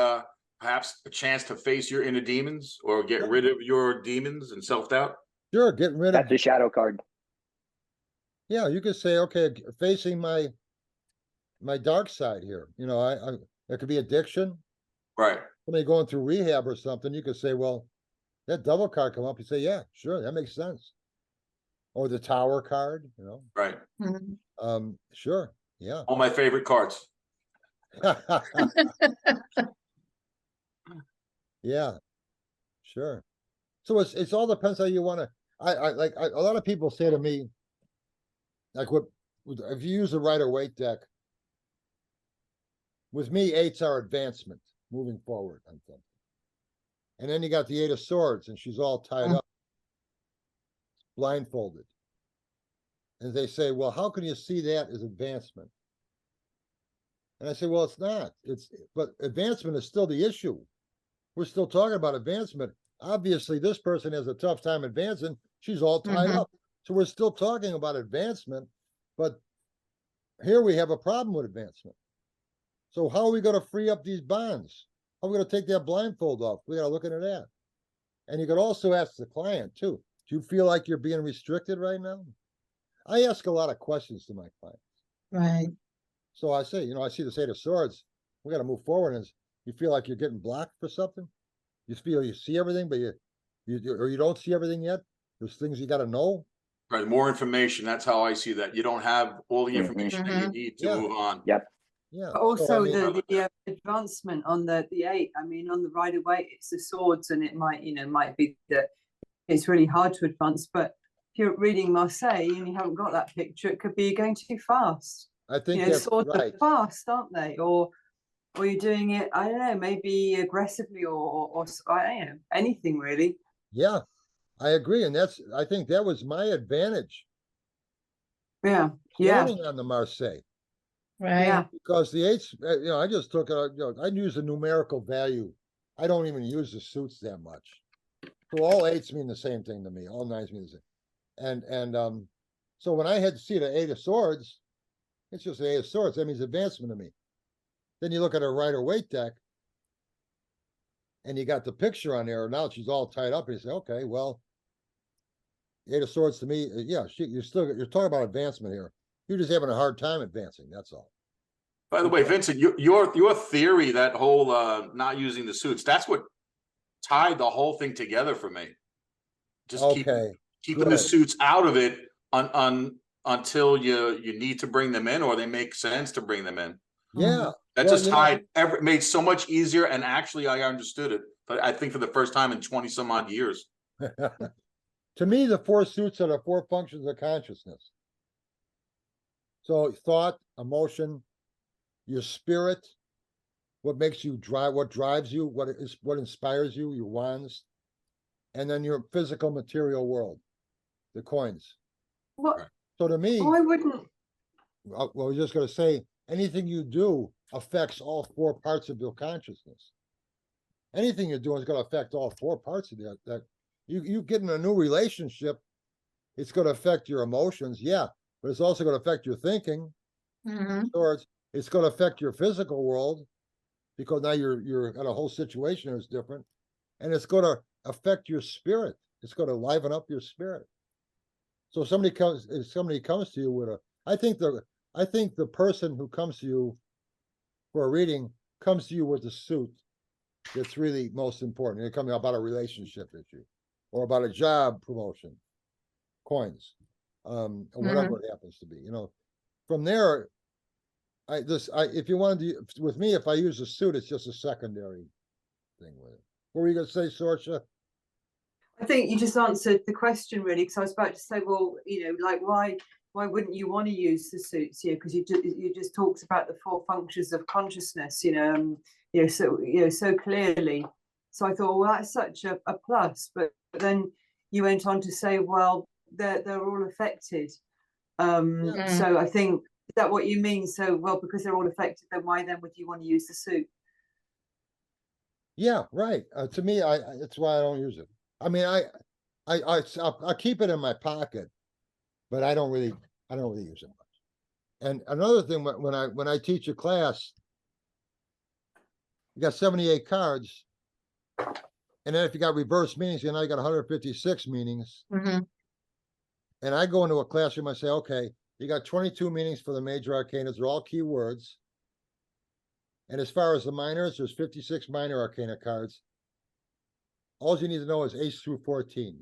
perhaps a chance to face your inner demons or get rid of your demons and self-doubt? Sure, getting rid of. That's a shadow card. Yeah, you could say, okay, facing my dark side here. You know, I there could be addiction. Right. Somebody going through rehab or something, you could say, well, that devil card come up. You say, yeah, sure, that makes sense. Or the tower card, you know. Right. Sure, yeah. All my favorite cards. Yeah, sure. So it's all depends how you want to. I like a lot of people say to me, like, what if you use the Rider-Waite deck? With me, 8s are advancement, moving forward on something. And then you got the 8 of Swords, and she's all tied up, blindfolded. And they say, well, how can you see that as advancement? And I say, well, it's not. But advancement is still the issue. We're still talking about advancement. Obviously, this person has a tough time advancing. She's all tied up. So we're still talking about advancement, but here we have a problem with advancement. So how are we going to free up these bonds? How are we going to take that blindfold off? We got to look into that. And you could also ask the client too. Do you feel like you're being restricted right now? I ask a lot of questions to my clients. Right. So I say, I see the 8 of Swords. We got to move forward. And you feel like you're getting blocked for something. You feel you see everything, but you don't see everything yet. There's things you got to know. Right. More information. That's how I see that. You don't have all the information that you need to move on. Yep. Yeah. But also So, the advancement on the 8. I mean, on the Rider-Waite, it's the Swords, and it might be that it's really hard to advance. But if you're reading Marseille and you haven't got that picture, it could be going too fast. I think that's swords right. are fast, aren't they? Or you're doing it, I don't know, maybe aggressively or I don't know, anything really. Yeah, I agree. And I think that was my advantage. Yeah. Planning on the Marseille. Right. Yeah. Because the 8s, I just took it, I use the numerical value. I don't even use the suits that much. So all 8s mean the same thing to me. All 9s mean the same. And so when I had to see the 8 of Swords, it's just the 8 of Swords. That means advancement to me. Then you look at a Rider-Waite deck, and you got the picture on there. Now she's all tied up, and you say, okay, well, 8 of Swords to me, yeah, you're talking about advancement here. You're just having a hard time advancing. That's all. By the way, Vincent, your theory, that whole not using the suits, that's what tied the whole thing together for me. Just keeping the suits out of it until you need to bring them in, or they make sense to bring them in. Yeah. That just made so much easier, and actually I understood it, but I think for the first time in 20 some odd years. To me, the 4 suits are the 4 functions of consciousness. So thought, emotion, your spirit, what makes you drive, what drives you, what inspires you, your wands, and then your physical material world, the coins. What? So to me, I wouldn't. Well, I was just going to say, anything you do affects all 4 parts of your consciousness. Anything you're doing is going to affect all 4 parts of that. You get in a new relationship, it's going to affect your emotions, yeah, but it's also going to affect your thinking. Or it's going to affect your physical world, because now you're in a whole situation that's different, and it's going to affect your spirit. It's going to liven up your spirit. So if somebody comes to you with I think the person who comes to you for a reading comes to you with a suit, that's really most important. It comes about a relationship issue or about a job promotion, coins, or whatever it happens to be. You know, from there, if you wanted to, with me, if I use a suit, it's just a secondary thing with it. What were you gonna say, Sorcha? I think you just answered the question really, because I was about to say, well, you know, like why wouldn't you want to use the suits here? Because you just talked about the 4 functions of consciousness, so clearly. So I thought, well, that's such a plus. But then you went on to say, well, they're all affected. So I think, is that what you mean? So, well, because they're all affected, then why then would you want to use the suit? Yeah, right. To me, it's why I don't use it. I mean, I keep it in my pocket, but I don't really use it much. And another thing, when I teach a class, you got 78 cards, and then if you got reverse meanings, you got 156 meanings. And I go into a classroom, I say, okay, you got 22 meanings for the major arcana. They're all key words. And as far as the minors, there's 56 minor arcana cards. All you need to know is ace through 14.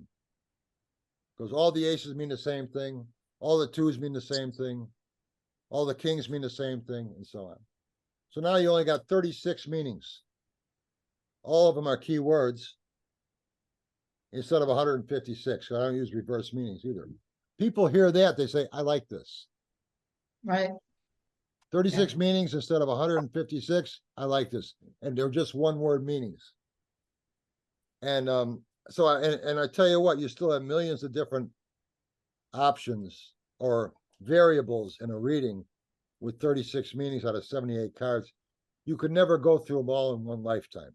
Because all the aces mean the same thing. All the 2s mean the same thing. All the kings mean the same thing, and so on. So now you only got 36 meanings. All of them are key words instead of 156. So I don't use reverse meanings either. People hear that, they say, I like this. Right. 36 meanings instead of 156. I like this. And they're just 1-word meanings. And so I tell you what, you still have millions of different options or variables in a reading with 36 meanings out of 78 cards. You could never go through them all in one lifetime.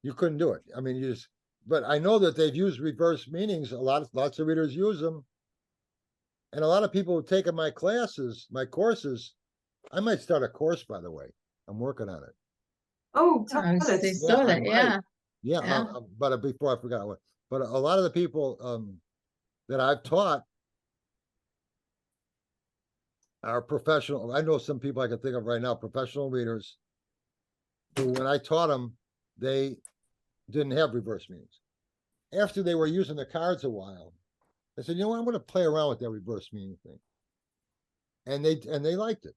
You couldn't do it. I mean, but I know that they've used reverse meanings. Lots of readers use them. And a lot of people who've taken my classes, my courses, I might start a course, by the way. I'm working on it. Oh, tell I us. saw that, yeah. Yeah, but before I forgot what. But a lot of the people that I've taught are professional. I know some people I can think of right now, professional readers, who when I taught them, they didn't have reverse meanings. After they were using the cards a while, I said, you know what, I'm going to play around with that reverse meaning thing. And they liked it.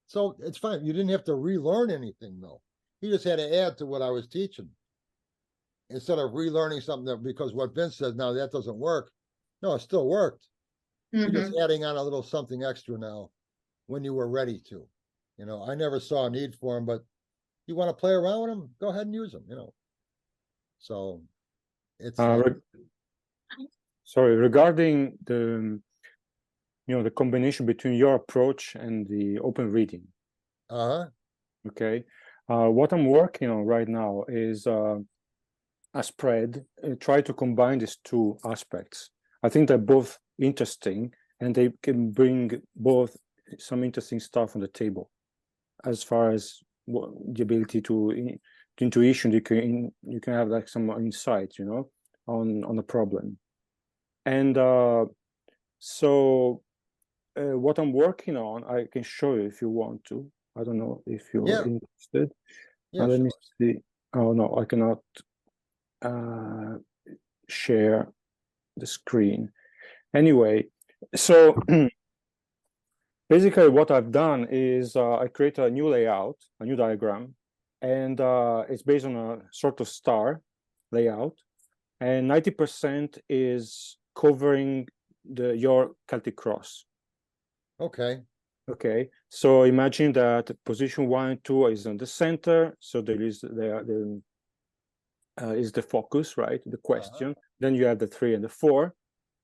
So it's fine. You didn't have to relearn anything though. You just had to add to what I was teaching. Instead of relearning something that, because what Vince says now, that doesn't work. No, it still worked. You're just adding on a little something extra now when you were ready to. You know, I never saw a need for them, but you want to play around with them, go ahead and use them, you know. So it's sorry, regarding the the combination between your approach and the open reading. Okay. What I'm working on right now is a spread, try to combine these 2 aspects. I think they're both interesting and they can bring both some interesting stuff on the table as far as the ability to intuition. You can have like some insight, on the problem. And so what I'm working on, I can show you if you want to. I don't know if you're interested. Let me see. Oh no, I cannot share the screen. Anyway, so basically what I've done is I create a new layout, a new diagram, and it's based on a sort of star layout, and 90% is covering your Celtic Cross. Okay. Okay, so imagine that position 1 and 2 is in the center, so there is the focus, right? The question. Then you have the 3 and the 4.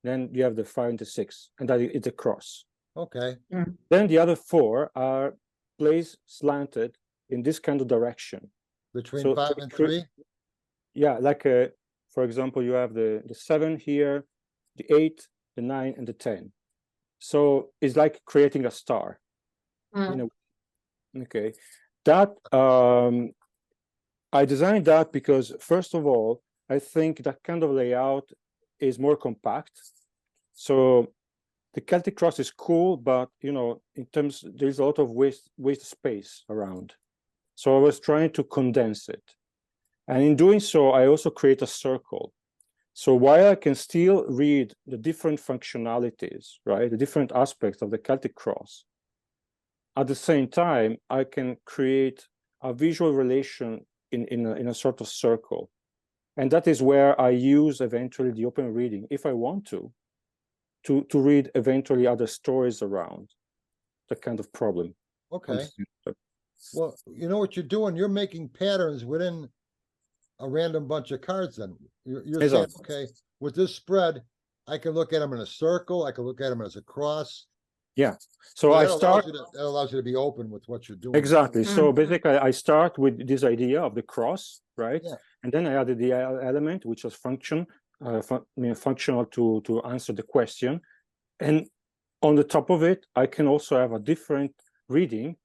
Then you have the 5 and the 6, and that is a cross. Okay. Then the other 4 are placed slanted in this kind of direction. Between 5 and 3? Yeah, like for example, you have the 7 here, the 8, the 9, and the 10. So it's like creating a star. Okay, that I designed that because first of all, I think that kind of layout is more compact. So the Celtic Cross is cool, but in terms, there's a lot of waste space around. So I was trying to condense it. And in doing so, I also create a circle. So while I can still read the different functionalities, right, the different aspects of the Celtic Cross, at the same time, I can create a visual relation in a sort of circle. And that is where I use eventually the open reading, if I want to read eventually other stories around that kind of problem. Okay. Well, you know what you're doing? You're making patterns within a random bunch of cards then. You're saying, okay, with this spread, I can look at them in a circle, I can look at them as a cross. Yeah. So I start. That allows you to be open with what you're doing. Exactly. So basically, I start with this idea of the cross, right? Yeah. And then I added the element, which was functional to answer the question. And on the top of it, I can also have a different reading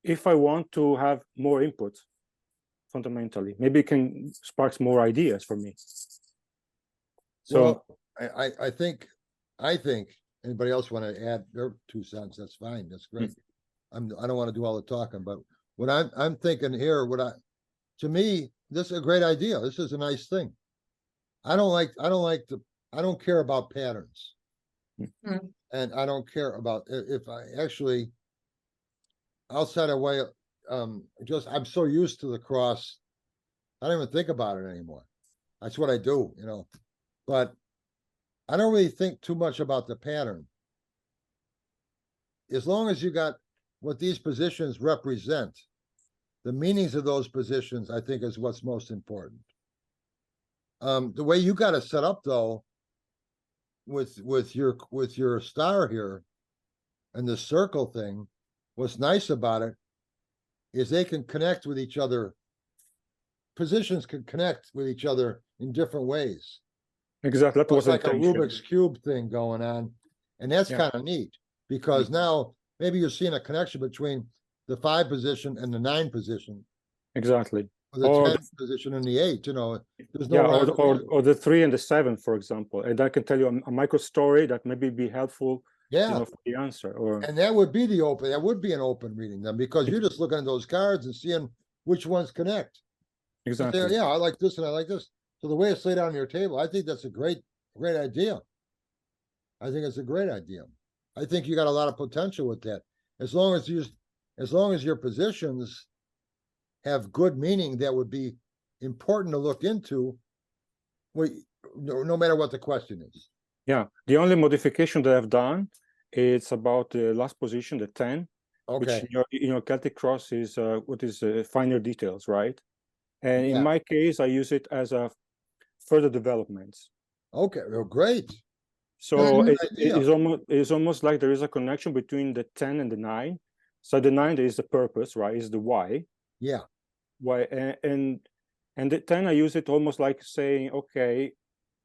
if I want to have more input. Fundamentally, maybe it can spark more ideas for me. So well, I think anybody else want to add their 2 cents? That's fine. That's great. I don't want to do all the talking, but what I'm thinking here, to me, this is a great idea. This is a nice thing. I don't care about patterns, and I don't care about if I actually outside of way. I'm so used to the cross, I don't even think about it anymore. That's what I do, you know. But I don't really think too much about the pattern. As long as you got what these positions represent, the meanings of those positions, I think, is what's most important. The way you got it set up, though, with your star here and the circle thing, what's nice about it is they can connect with each other. Positions can connect with each other in different ways. Exactly. That was like a Rubik's Cube thing going on. And that's kind of neat because now maybe you're seeing a connection between the 5 position and the 9 position. Exactly. Or the 10 position and the 8, you know. There's no or the 3 and the 7, for example. And I can tell you a micro story that maybe be helpful. Yeah. You know, for the answer. And that would be that would be an open reading then, because you're just looking at those cards and seeing which ones connect. Exactly. Say, yeah, I like this and I like this. So the way it's laid out on your table, I think that's a great idea. I think it's a great idea. I think you got a lot of potential with that. As long as your positions have good meaning, that would be important to look into. No matter what the question is. Yeah, the only modification that I've done is about the last position, the 10, which Celtic Cross is what is finer details, right? And in my case, I use it as a further developments. Okay, well, great. So it's almost like there is a connection between the 10 and the 9. So the 9 is the purpose, right? Is the why. Yeah. Why and the 10, I use it almost like saying, okay,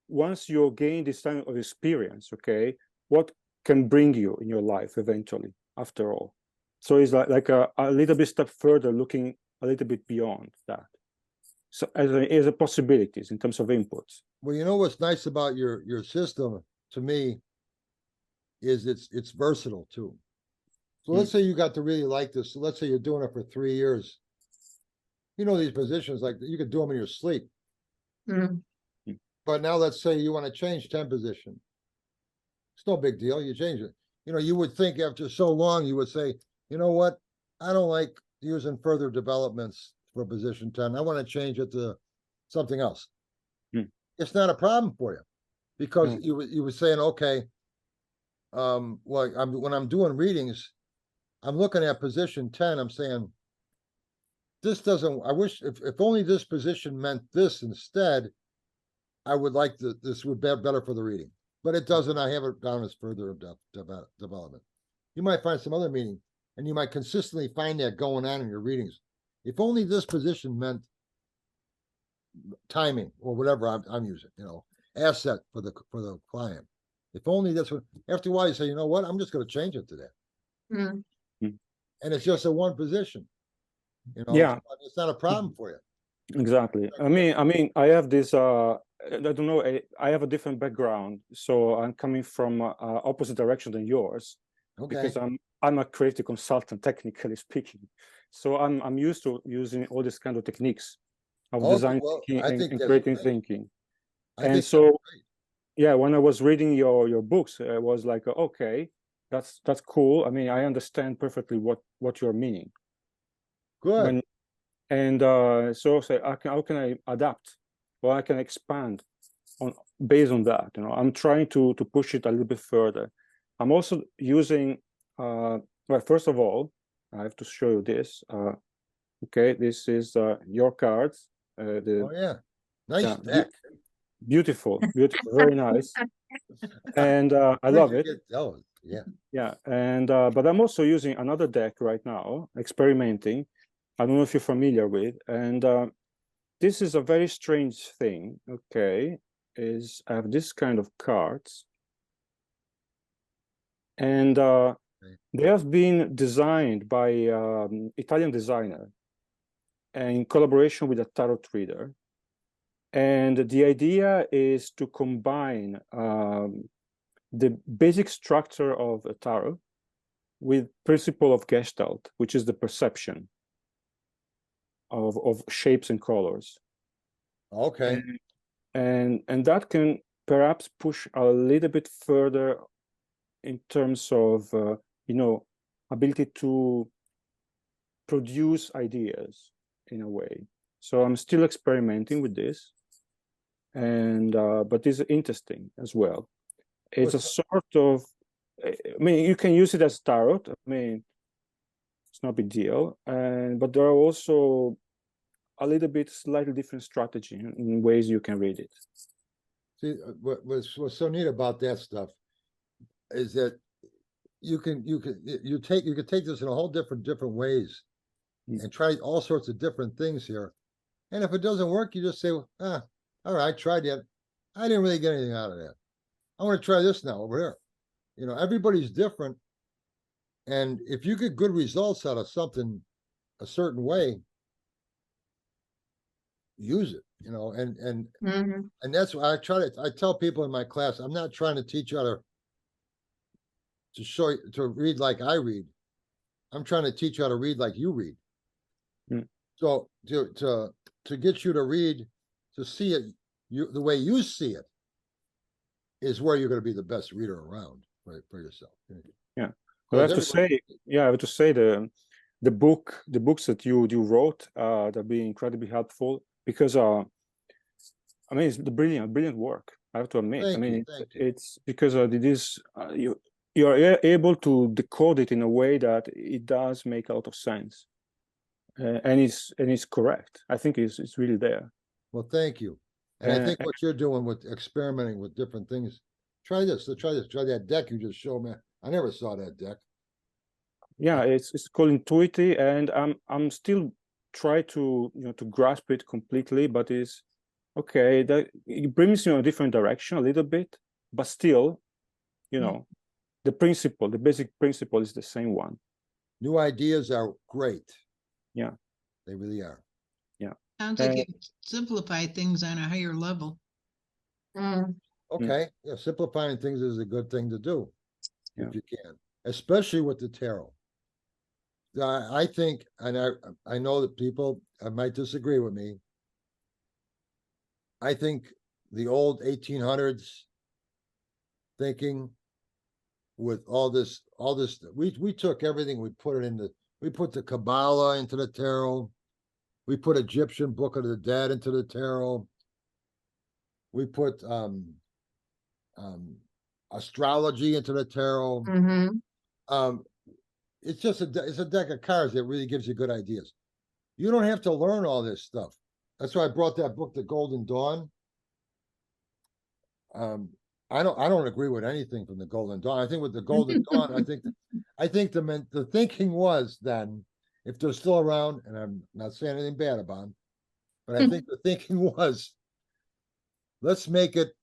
once you gain this kind of experience, okay, what can bring you in your life eventually, after all? So it's like a little bit step further, looking a little bit beyond that. So as a possibilities in terms of inputs. Well, you know what's nice about your system to me is it's versatile too. So let's say you got to really like this. So let's say you're doing it for 3 years. You know, these positions, like you could do them in your sleep. But now let's say you want to change 10 position. It's no big deal. You change it. You know, you would think after so long, you would say, you know what? I don't like using further developments for position 10. I want to change it to something else. It's not a problem for you because you were saying, okay, well, when I'm doing readings, I'm looking at position 10. I'm saying, this doesn't, I wish if only this position meant this instead, I would like this would be better for the reading, but it doesn't. I have it down as further development. You might find some other meaning, and you might consistently find that going on in your readings. If only this position meant timing or whatever I'm using, you know, asset for the client. If only that's what. After a while, you say, you know what, I'm just going to change it to that, and it's just a one position. You know, it's not a problem for you. Exactly. I mean, I have this. I don't know. I have a different background, so I'm coming from opposite direction than yours. Okay. Because I'm a creative consultant, technically speaking. So I'm used to using all these kind of techniques of design thinking and creative thinking. And so, yeah, when I was reading your books, I was like, okay, that's cool. I mean, I understand perfectly what you're meaning. Good. So how can I adapt, or I can expand on based on that? You know, I'm trying to push it a little bit further. I'm also using. Well, first of all, I have to show you this. Okay, this is your cards. Oh yeah, nice deck. Beautiful, very nice. And I love it. Oh yeah. Yeah, and but I'm also using another deck right now, experimenting. I don't know if you're familiar with, and this is a very strange thing. Okay, is I have this kind of cards, and they have been designed by Italian designer in collaboration with a tarot reader. And the idea is to combine the basic structure of a tarot with principle of Gestalt, which is the perception of shapes and colors. Okay. And that can perhaps push a little bit further in terms of ability to produce ideas in a way. So I'm still experimenting with this, and but it's interesting as well. It's a sort of, I mean, you can use it as tarot. I mean, it's not a big deal, but there are also a little bit slightly different strategy in ways you can read it. See, what's so neat about that stuff is that you can take this in a whole different ways and try all sorts of different things here. And if it doesn't work, you just say, all right, I tried that. I didn't really get anything out of that. I want to try this now over here. You know, everybody's different. And if you get good results out of something a certain way, use it, you know, and that's why I tell people in my class, I'm not trying to teach you how to show you to read like I read. I'm trying to teach you how to read like you read. So to get you to read, to see it the way you see it is where you're going to be the best reader around, right, for yourself. Yeah. Well, I have to say the books that you wrote that be incredibly helpful, because I mean, it's the brilliant work, I have to admit. I mean, it's because it is you are able to decode it in a way that it does make a lot of sense, and it's correct. I think it's really there. Well, thank you. And I think what you're doing with experimenting with different things, try that deck you just showed me. I never saw that deck. Yeah, it's called Intuiti, and I'm still trying to to grasp it completely, but it's okay. That it brings you in a different direction a little bit, but still, the basic principle is the same one. New ideas are great. Yeah, they really are. Yeah, sounds like you simplify things on a higher level. Okay, yeah, simplifying things is a good thing to do if you can, especially with the tarot. I think, and I know that people might disagree with me. I think the old 1800s thinking with all this, we took everything, we put the Kabbalah into the tarot. We put Egyptian Book of the Dead into the tarot. We put astrology into the tarot. It's just it's a deck of cards that really gives you good ideas. You don't have to learn all this stuff. That's why I brought that book, The Golden Dawn. I don't agree with anything from the Golden Dawn. I think with the Golden Dawn, I think the thinking was then, if they're still around, and I'm not saying anything bad about them, but I think the thinking was, let's get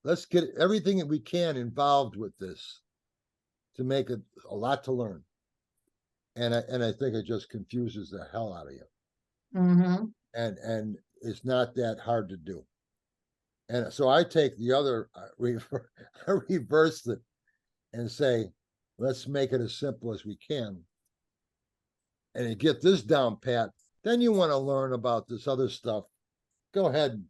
everything that we can involved with this to make it a lot to learn. And I think it just confuses the hell out of you. And it's not that hard to do. And so I take the other, I reverse it and say, let's make it as simple as we can. And you get this down pat, then you want to learn about this other stuff. Go ahead,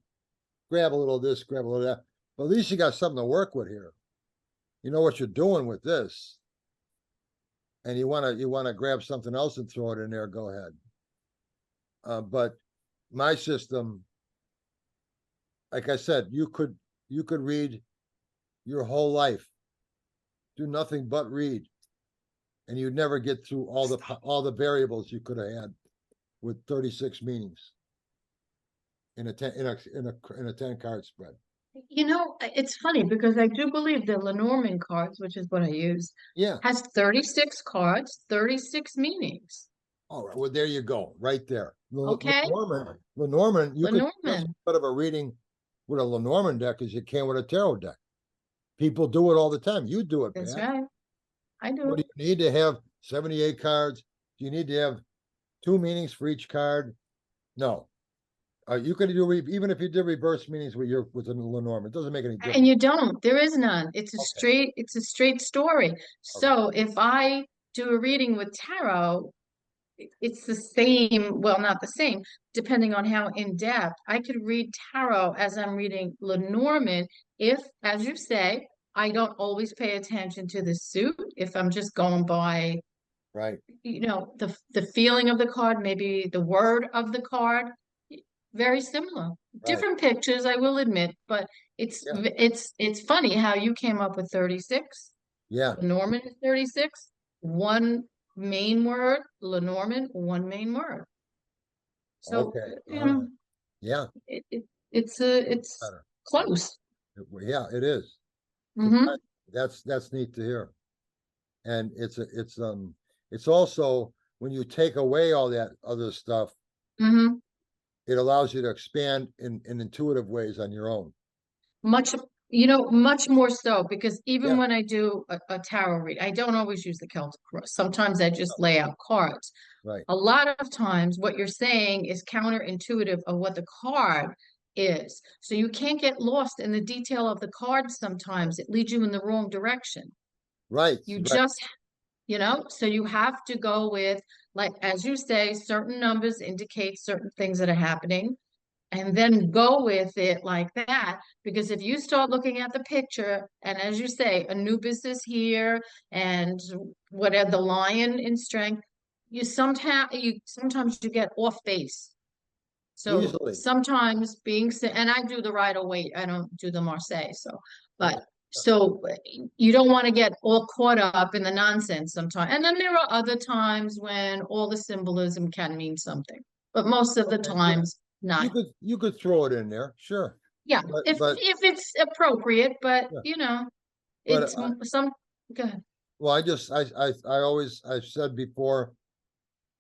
grab a little of this, grab a little of that. But at least you got something to work with here. You know what you're doing with this. And you want to grab something else and throw it in there, go ahead. But my system, like I said, you could read your whole life, do nothing but read, and you'd never get through all the variables you could have had with 36 meanings in a 10 card spread. You know, it's funny because I do believe the Lenormand cards, which is what I use, has 36 cards, 36 meanings. All right, well, there you go, right there. Okay. Lenormand, you could just put of a reading with a Lenormand deck as you can with a tarot deck. People do it all the time. You do it, That's Pat. right. I do. What do you need to have 78 cards? Do you need to have 2 meanings for each card? No. You could do even if you did reverse meanings with a Lenormand. It doesn't make any difference. And you don't. There is none. It's a straight story. So if I do a reading with tarot, it's the same, well, not the same, depending on how in depth. I could read tarot as I'm reading Lenormand if, as you say, I don't always pay attention to the suit. If I'm just going by, you know, the feeling of the card, maybe the word of the card, very similar. Different pictures, I will admit, but it's funny how you came up with 36. Yeah. Lenormand is 36. One main word, Lenormand, one main word. So yeah, it's close. Yeah, it is. Mm-hmm. That's neat to hear. And it's also when you take away all that other stuff, it allows you to expand in intuitive ways on your own. Much more so, because even when I do a tarot read, I don't always use the Celtic Cross. Sometimes I just lay out cards. Right. A lot of times what you're saying is counterintuitive of what the card is. So you can't get lost in the detail of the card sometimes. It leads you in the wrong direction. Right. You just, so you have to go with, like, as you say, certain numbers indicate certain things that are happening. And then go with it like that, because if you start looking at the picture, and as you say, Anubis is here, and whatever the lion in strength, sometimes you get off base. So easily. Sometimes and I do the Rider-Waite, I don't do the Marseille. So you don't want to get all caught up in the nonsense sometimes. And then there are other times when all the symbolism can mean something, but most of the times. Not. You could throw it in there, sure. Yeah, but if it's appropriate, but it's some. Go ahead. Well, I've said before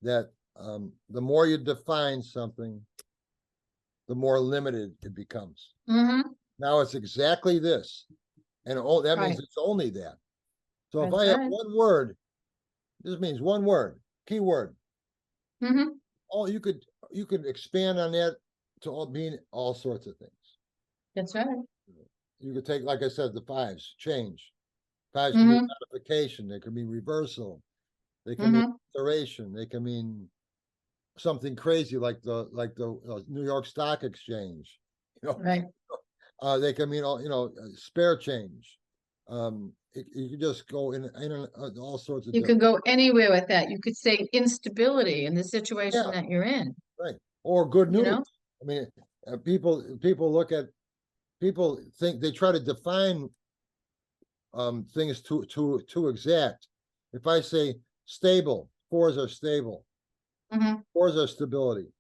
that the more you define something, the more limited it becomes. Now it's exactly this, and that means it's only that. So if I have one word, this means one word, keyword. Oh, you could expand on that to mean all sorts of things. That's right. You could take, like I said, the fives, change. Fives can mean modification. They can mean reversal. They can mean restoration. They can mean something crazy like the New York Stock Exchange. Right. They can mean spare change. You can just go in all sorts of. You can go anywhere with that. You could say instability in the situation that you're in. Right. Or good news. I mean, people think they try to define things too exact. If I say stable, 4s are stable. 4s are stability.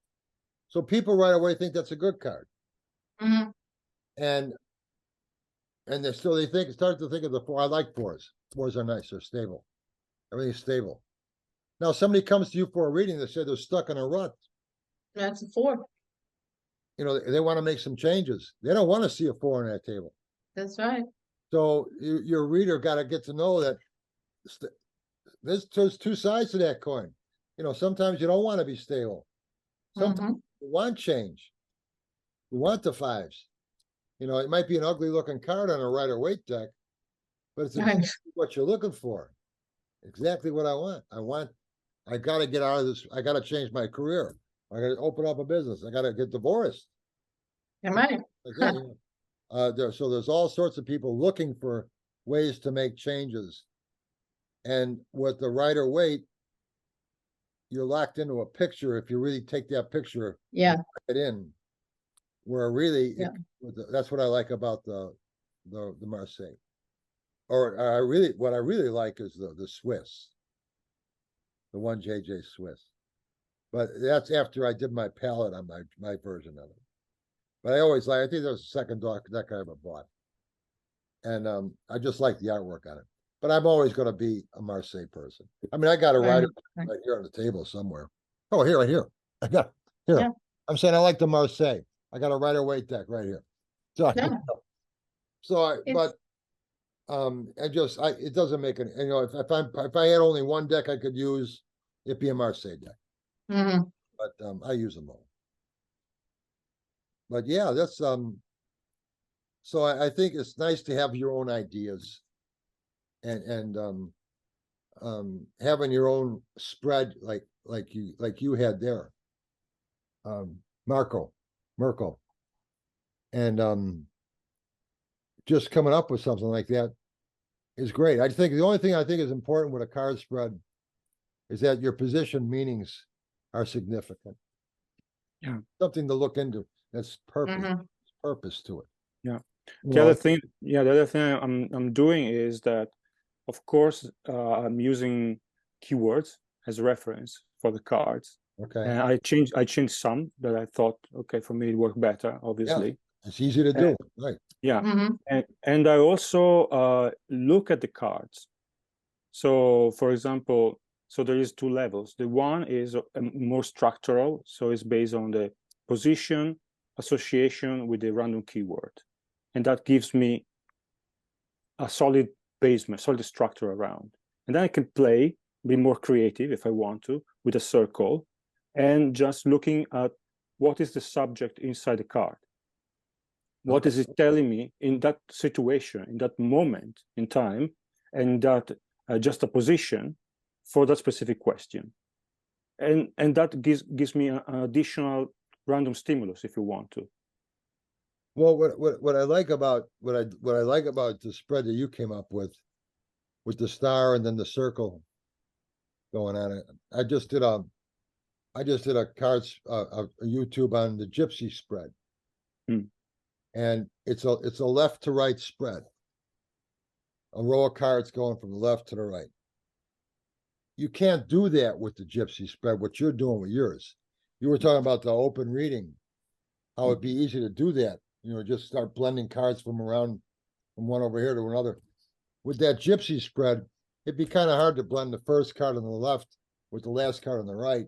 So people right away think that's a good card. And they start to think of the 4. I like 4s. 4s are nice. They're stable. Everything's stable. Now somebody comes to you for a reading, they say they're stuck in a rut. That's a 4. They want to make some changes. They don't want to see a 4 on that table. That's right. So your reader got to get to know that there's 2 sides to that coin. Sometimes you don't want to be stable. Sometimes you want change. You want the 5s. It might be an ugly looking card on a Rider-Waite deck, but it's exactly what you're looking for. exactly what I want. I got to get out of this. I got to change my career. I got to open up a business. I got to get divorced. Am I? Like that, you know. So there's all sorts of people looking for ways to make changes. And with the Rider-Waite, you're locked into a picture. If you really take that picture, Yeah, it in, where really, Yeah. that's what I like about the Marseille. Or what I really like is the Swiss, the one JJ Swiss. But that's after I did my palette on my version of it. But I think there's a second deck I ever bought. And I just like the artwork on it. But I'm always going to be a Marseille person. I mean, I got a Rider right here on the table somewhere. Oh, here, right here. I got here. Yeah. I'm saying I like the Marseille. I got a Rider-Waite deck right here. So, it doesn't make any. You know, if I had only one deck I could use, it'd be a Marseille deck. Mm-hmm. But I use them all. But yeah, that's so I think it's nice to have your own ideas and having your own spread like you had there. Merkel. And just coming up with something like that is great. I think the only thing I think is important with a card spread is that your position meanings are significant. Yeah. Something to look into. That's purpose to it. Yeah. The other thing I'm doing is that, of course, I'm using keywords as reference for the cards. Okay. And I changed some that I thought, okay, for me it worked better, obviously. Yeah, it's easy to do, right? Yeah. And I also look at the cards. So, for example, there is two levels. The one is more structural, so it's based on the position association with the random keyword, and that gives me a solid basement, solid structure around. And then I can play, be more creative if I want to, with a circle, and just looking at what is the subject inside the card. What is it telling me in that situation, in that moment in time, and that juxtaposition for that specific question. And that gives me an additional random stimulus if you want to. Well, what I like about what I like about the spread that you came up with the star and then the circle going on it. I just did a cards a YouTube on the Gypsy spread. And it's a left to right spread. A row of cards going from the left to the right. You can't do that with the Gypsy spread, what you're doing with yours. You were talking about the open reading, how it'd be easy to do that. You know, just start blending cards from one over here to another. With that Gypsy spread, it'd be kind of hard to blend the first card on the left with the last card on the right,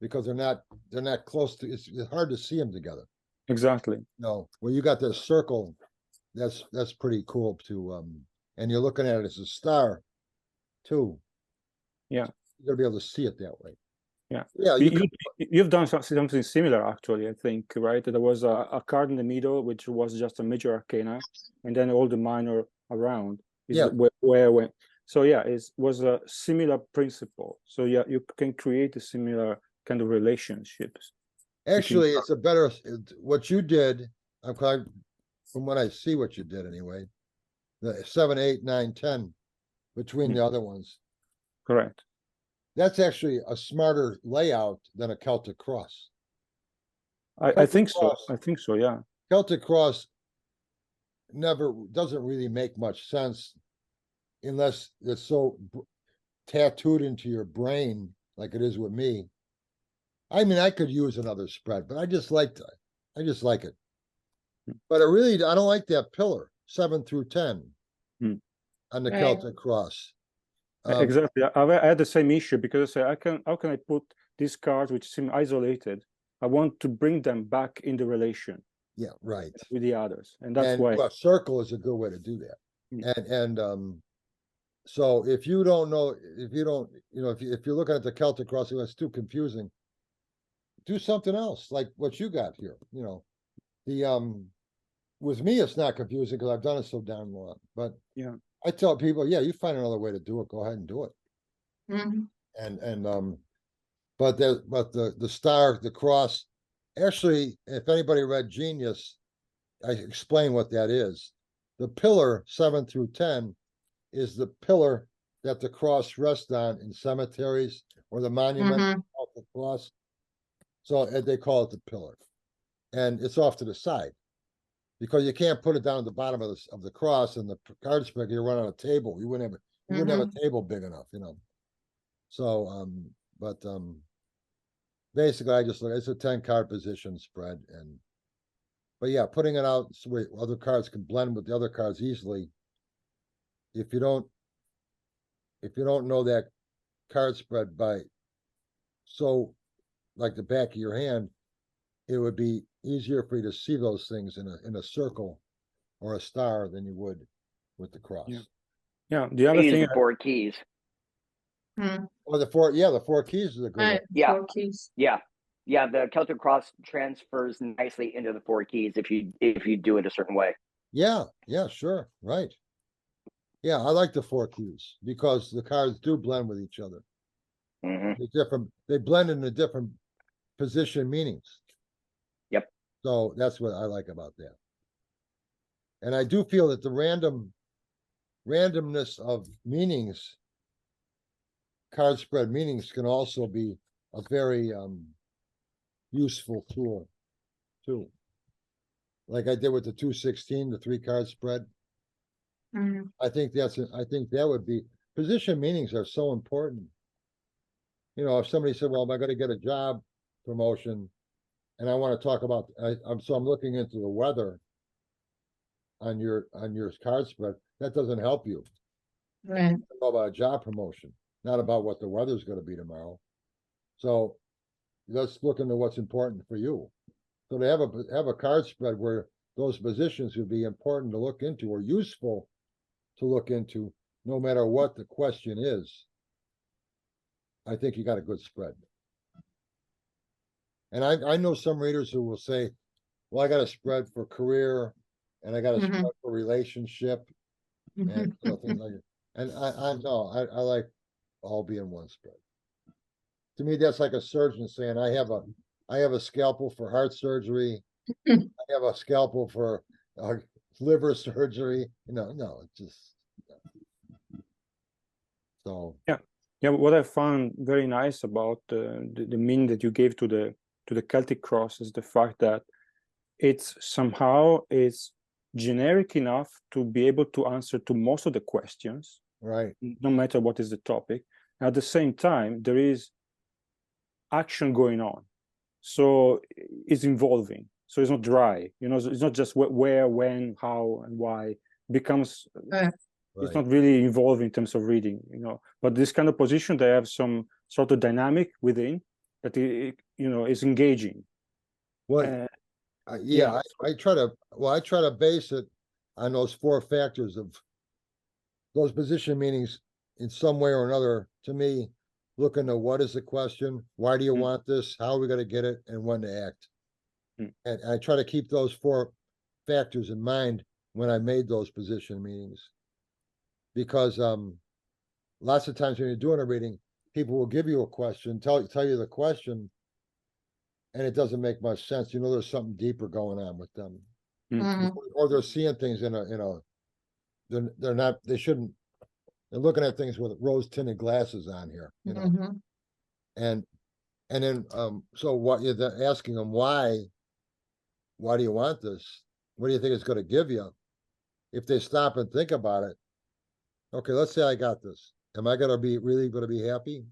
because they're not close to. It's hard to see them together. Exactly. No, well, you got this circle. That's pretty cool too. And you're looking at it as a star, too. Yeah, you're gonna be able to see it that way. Yeah, yeah. You've done something similar, actually. I think, right? There was a card in the middle, which was just a major arcana, and then all the minor around. Where went. So yeah, it was a similar principle. So yeah, you can create a similar kind of relationships. Actually, it's a better what you did. From what I see, what you did anyway. The 7, 8, 9, 10 between the other ones. Correct. That's actually a smarter layout than a Celtic Cross. I think so. I think so. Yeah. Celtic Cross doesn't really make much sense unless it's so tattooed into your brain like it is with me. I mean, I could use another spread, but I just like it. But I don't like that pillar 7 through 10 on the Celtic Cross. Exactly. I had the same issue because I say, how can I put these cards which seem isolated? I want to bring them back in the relation. Yeah, right. With the others, and that's why a circle is a good way to do that. And so if you don't know, if you're looking at the Celtic Cross, it's too confusing. Do something else like what you got here. You know, the with me it's not confusing because I've done it so damn long. But yeah, I tell people, yeah, you find another way to do it, go ahead and do it. Mhm. But the star, the cross, actually, if anybody read Genius, I explain what that is. The pillar 7 through 10 is the pillar that the cross rests on in cemeteries or the monument of the cross. So they call it the pillar, and it's off to the side because you can't put it down at the bottom of the cross and the card spread. You run on a table. You wouldn't have a table big enough, you know. So basically, I just look. It's a 10-card position spread, but yeah, putting it out so other cards can blend with the other cards easily. If you don't know that card spread by like the back of your hand, it would be easier for you to see those things in a circle or a star than you would with the cross. Yeah. The other thing, the 4 keys. Or the 4 keys is a good one. Yeah. 4 keys. Yeah. Yeah, the Celtic Cross transfers nicely into the 4 keys if you do it a certain way. Yeah, sure, right. Yeah, I like the 4 keys because the cards do blend with each other. They blend into different position meanings. Yep. So that's what I like about that. And I do feel that the randomness of meanings, card spread meanings, can also be a very useful tool too. Like I did with the 216, the 3-card spread. I think that would be, position meanings are so important. You know, if somebody said, well, am I going to get a job promotion? And I want to talk about, I'm looking into the weather on your card spread. That doesn't help you. Right. It's about a job promotion, not about what the weather's going to be tomorrow. So let's look into what's important for you. So to have a card spread where those positions would be important to look into or useful to look into, no matter what the question is, I think you got a good spread. And I know some readers who will say, well, I got a spread for career and I got a spread for relationship and things like that. And I like all being one spread. To me, that's like a surgeon saying, I have a scalpel for heart surgery. I have a scalpel for liver surgery. No, it's just so. Yeah. What I found very nice about the meaning that you gave to the Celtic Cross is the fact that it's generic enough to be able to answer to most of the questions, right? No matter what is the topic. At the same time, there is action going on, so it's involving. So it's not dry. It's not just where, when, how, and why. It becomes it's not really involving in terms of reading. But this kind of position, they have some sort of dynamic within that is engaging. Well, I try to base it on those 4 factors of those position meanings in some way or another. To me, look into what is the question, why do you want this, how are we going to get it, and when to act. And I try to keep those 4 factors in mind when I made those position meanings, because lots of times when you're doing a reading, people will give you a question, tell you the question, and it doesn't make much sense. There's something deeper going on with them, or they're seeing things they're looking at things with rose tinted glasses on here, and then so what you're asking them, why do you want this? What do you think it's going to give you? If they stop and think about it, okay, let's say I got this. Am I really going to be happy?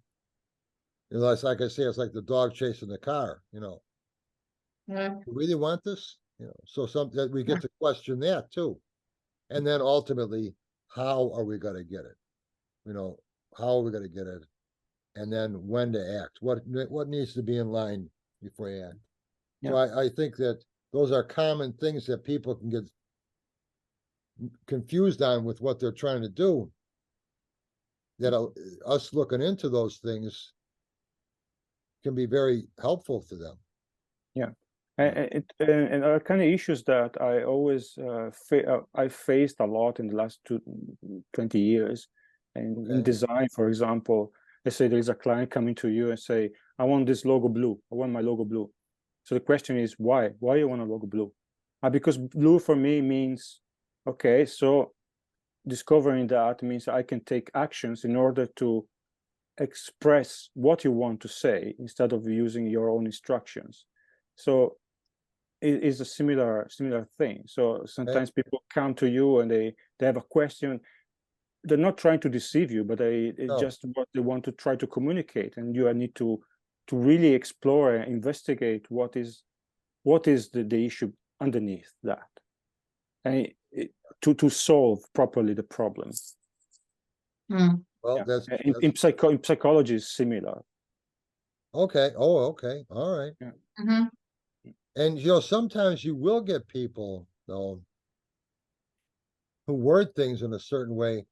It's like I say, it's like the dog chasing the car, You really want this? So that we get to question that too. And then ultimately, how are we going to get it? How are we going to get it? And then when to act? What needs to be in line before you act? So I think that those are common things that people can get confused on with what they're trying to do. That us looking into those things can be very helpful to them. Yeah. And are kind of issues that I always I faced a lot in the last 20 years. And in design, for example, let's say there is a client coming to you and say, I want this logo blue. I want my logo blue. So the question is, why? Why you want a logo blue? Because blue for me means, okay, so discovering that means I can take actions in order to express what you want to say instead of using your own instructions. So it is a similar thing. So sometimes people come to you and they have a question. They're not trying to deceive you, but it's just what they want to try to communicate, and you need to really explore and investigate what is the issue underneath that, and to solve properly the problem. Well, that's in psychology is similar. Okay. Oh, okay. All right. Mm-hmm. And sometimes you will get people though who word things in a certain way,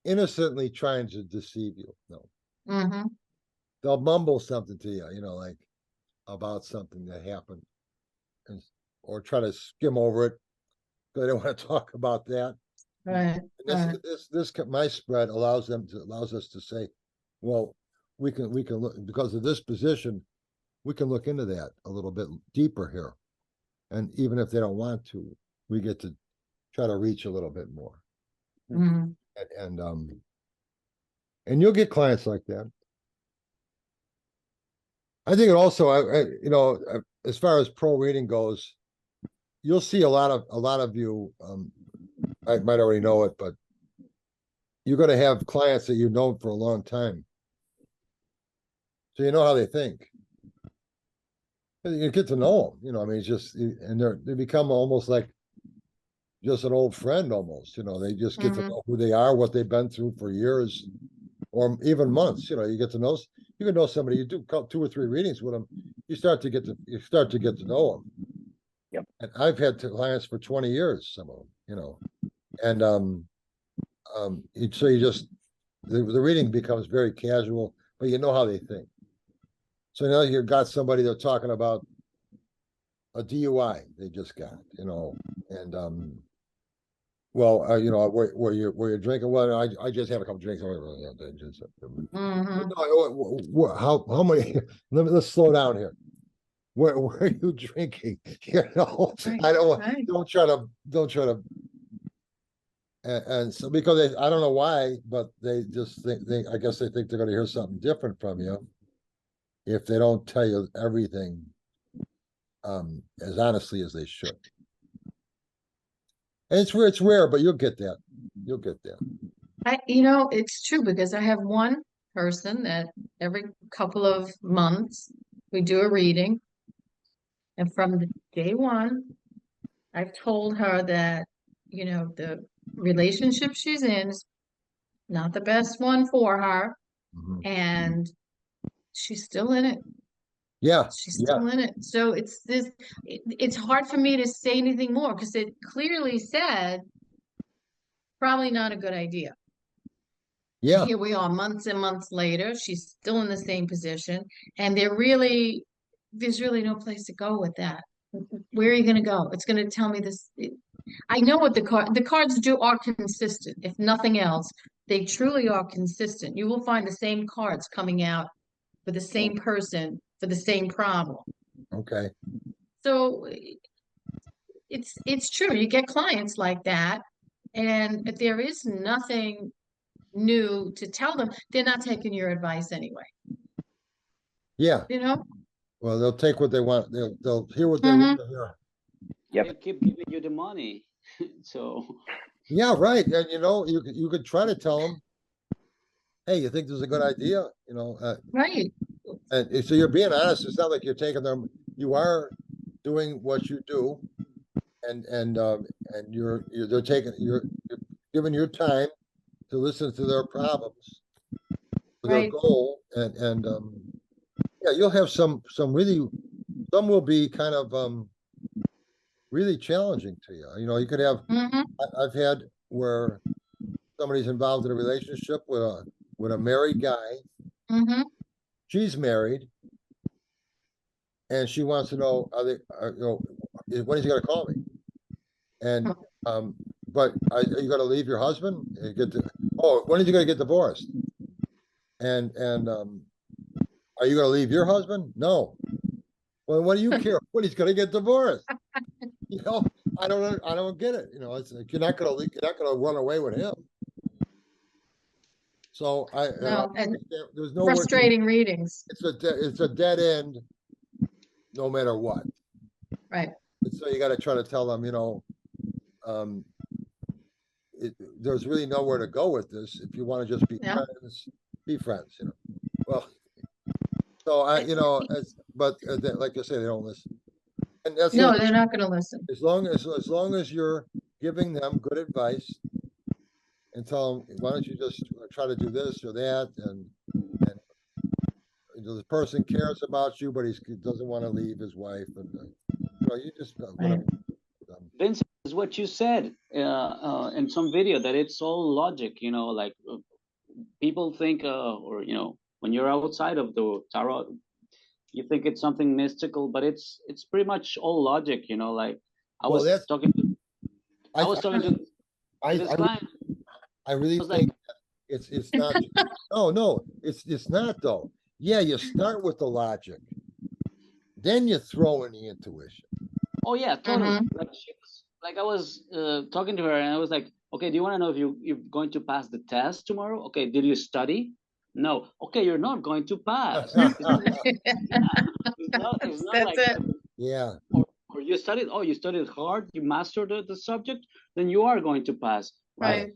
innocently trying to deceive you. No. Mm-hmm. They'll mumble something to you, like about something that happened, or try to skim over it. They don't want to talk about that. Right. This my spread allows us to say, well, we can look, because of this position, we can look into that a little bit deeper here, and even if they don't want to, we get to try to reach a little bit more. Mm-hmm. And you'll get clients like that. I think it also, as far as pro reading goes, you'll see a lot of you. I might already know it, but you're going to have clients that you've known for a long time, so you know how they think. You get to know them, I mean, it's just, and they become almost like just an old friend almost. They just get to know who they are, what they've been through for years, or even months. You get to know. You can know somebody. You do 2 or 3 readings with them. You start to get to know them. Yep. And I've had clients for 20 years, some of them, and so you just the reading becomes very casual, but you know how they think. So now you've got somebody they're talking about a DUI they just got, and well, where you're drinking. Well, I just have a couple drinks. How many? Let's slow down here. Where are you drinking? I don't try to. And so, because I don't know why, but they just think I guess they think they're going to hear something different from you if they don't tell you everything as honestly as they should. And it's rare, but you'll get that. You'll get that. It's true, because I have one person that every couple of months we do a reading. And from the day one, I've told her that, the relationship she's in is not the best one for her. And she's still in it. Yeah. She's still in it. So it's hard for me to say anything more, because it clearly said probably not a good idea. Yeah. Here we are months and months later. She's still in the same position. And there's really no place to go with that. Where are you going to go? It's going to tell me this. I know what the cards are consistent. If nothing else, they truly are consistent. You will find the same cards coming out for the same person for the same problem. Okay. So it's true. You get clients like that, and if there is nothing new to tell them, they're not taking your advice anyway. Yeah. Well, they'll take what they want. They'll hear what they want to hear. They keep giving you the money. So yeah, right. And you could try to tell them, hey, you think this is a good idea? Right. And so you're being honest. It's not like you're taking them. You are doing what you do, and you're giving your time to listen to their problems, to their goal, and yeah, you'll have some will be kind of really challenging to you. You could have. I've had where somebody's involved in a relationship with a married guy. She's married, and she wants to know, when is he going to call me? And but are you going to leave your husband? When are you going to get divorced? And are you gonna leave your husband? No. Well, what do you care? What, he's gonna get divorced? You know, I don't get it. You know, it's like you're not gonna run away with him. So No, and there's no frustrating readings. It's a dead end, no matter what. Right. And so you got to try to tell them, you know, there's really nowhere to go with this. If you want to just be friends, be friends. You know. Well, so you know, but like I say, they don't listen. And that's no, they're not going to listen. As long as you're giving them good advice and tell them, why don't you just try to do this or that, and the person cares about you, but he doesn't want to leave his wife, and you know, you just whatever. Vince, is what you said in some video, that it's all logic. You know, like people think, or you know, when you're outside of the tarot, you think it's something mystical, but it's pretty much all logic. You know, like I was talking to this client. I really think it's not. No, it's not though. Yeah, you start with the logic, then you throw in the intuition. Oh yeah, totally. Like I was talking to her, and I was like, okay, do you want to know if you're going to pass the test tomorrow? Okay, did you study? No. Okay, you're not going to pass. It's not like it. Yeah. Or you studied. Oh, you studied hard. You mastered the subject. Then you are going to pass. Right.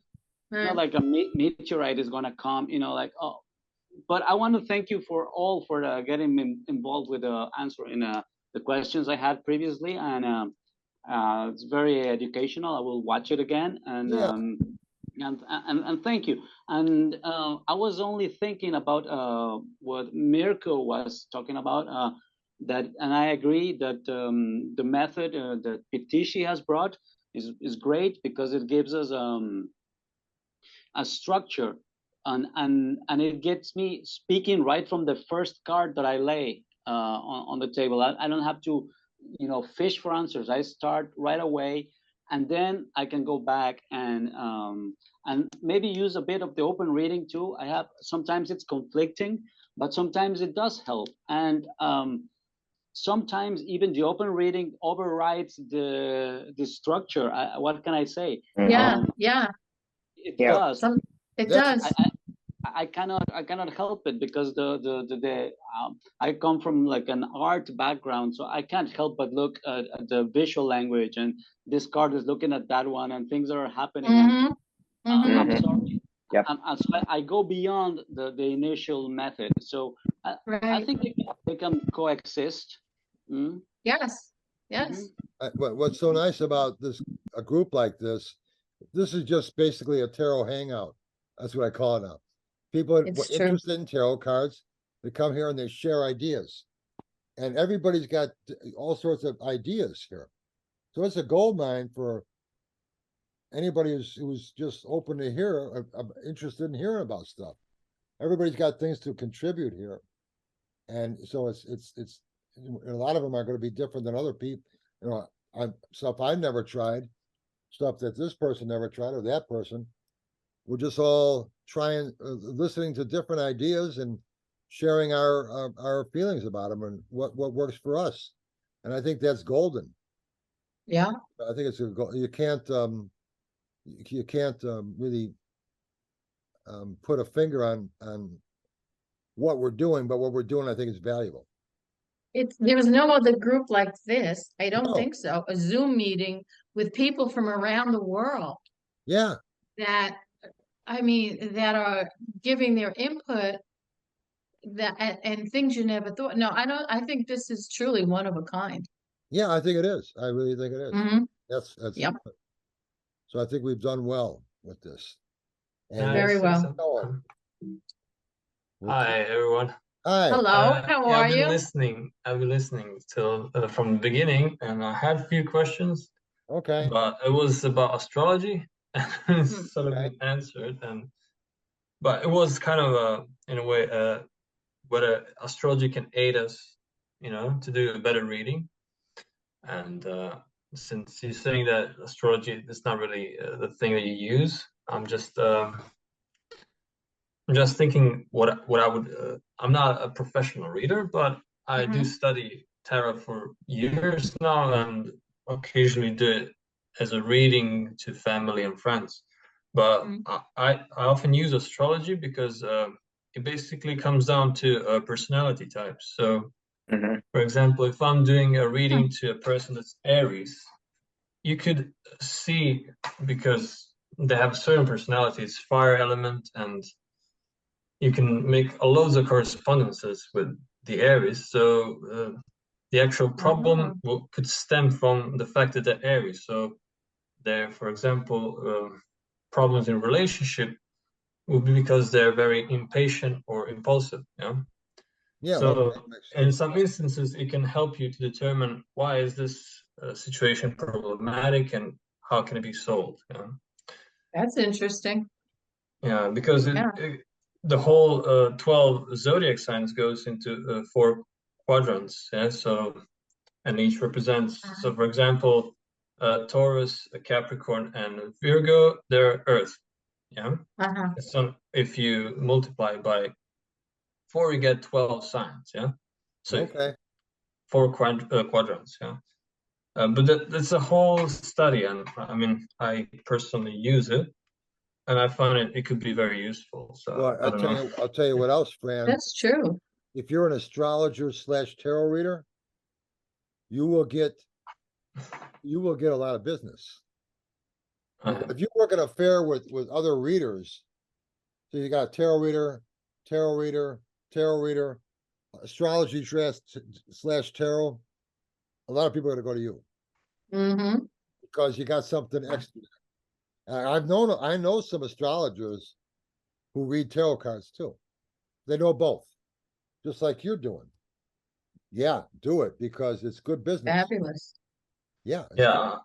It's not like a meteorite is going to come. You know, like oh. But I want to thank you for getting me involved with answering the questions I had previously, and it's very educational. I will watch it again, and and thank you. And I was only thinking about what Mirko was talking about, that, and I agree that the method that Pitishi has brought is great, because it gives us a structure. And it gets me speaking right from the first card that I lay on the table. I don't have to, you know, fish for answers. I start right away, and then I can go back and maybe use a bit of the open reading too. Sometimes it's conflicting, but sometimes it does help. And sometimes even the open reading overrides the structure. What can I say? Yeah, it does. It does. I cannot help it, because I come from like an art background, so I can't help but look at the visual language, and this card is looking at that one, and things are happening. I'm sorry. Yep. So I go beyond the initial method. So I think they can coexist. Yes. What's so nice about a group like this is just basically a tarot hangout. That's what I call it now. People interested in tarot cards, they come here and they share ideas. And everybody's got all sorts of ideas here. So it's a gold mine for anybody who's just open to hear, interested in hearing about stuff. Everybody's got things to contribute here. And so it's a lot of them are going to be different than other people. You know, stuff I've never tried, stuff that this person never tried, or that person. We're just all trying, listening to different ideas and sharing our feelings about them and what works for us. And I think that's golden. Yeah. I think it's you can't really put a finger on what we're doing, but what we're doing, I think, is valuable. There's no other group like this. I don't think so. A Zoom meeting with people from around the world. Yeah. That are giving their input and things you never thought. No, I think this is truly one of a kind. Yeah, I think it is. I really think it is. That's yep. So I think we've done well with this. And very well. Hi everyone. Hi. Hello. How are you? I've been listening till from the beginning, and I had a few questions. Okay. But it was about astrology, and it's sort of been answered, but it was kind of in a way whether astrology can aid us, you know, to do a better reading. And since you're saying that astrology is not really the thing that you use, I'm just I'm just thinking what I would. I'm not a professional reader, but I do study tarot for years now, and occasionally do it as a reading to family and friends. But I often use astrology because it basically comes down to personality types. So, for example, if I'm doing a reading to a person that's Aries, you could see, because they have certain personalities, fire element, and you can make loads of correspondences with the Aries. So the actual problem could stem from the fact that they're Aries. So there, for example, problems in relationship will be because they're very impatient or impulsive. Yeah. So in some instances, it can help you to determine why is this situation problematic and how can it be solved. That's interesting. Yeah, because the whole 12 zodiac signs goes into 4 quadrants. Yeah, so and each represents. So, for example, Taurus, Capricorn, and Virgo, they're Earth. Yeah. So if you multiply by 4, you get 12 signs. Yeah. So 4 quadrants. Yeah. But that's a whole study, and I mean, I personally use it, and I find it could be very useful. So well, I don't know. I'll tell you what else, Fran. That's true. If you're an astrologer / tarot reader, you will get a lot of business. If you work at a fair with other readers, so you got tarot reader, astrology / tarot, a lot of people are going to go to you because you got something extra. I know some astrologers who read tarot cards too. They know both, just like you're doing. Yeah, do it because it's good business. Fabulous. Yeah. Yeah.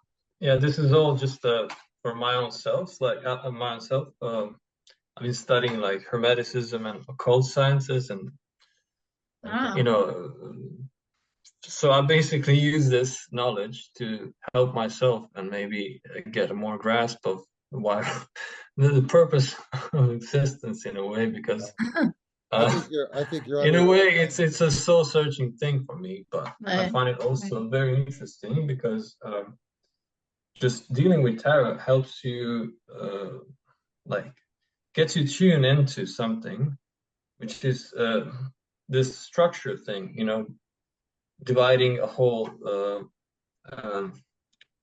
This is all just for my own self. Like my own self. I've been studying like Hermeticism and occult sciences, and so I basically use this knowledge to help myself and maybe get a more grasp of why the purpose of existence in a way, because I think you're in a way it's a soul searching thing for me, but I find it also very interesting because just dealing with tarot helps you like gets you tuned into something, which is this structure thing, dividing a whole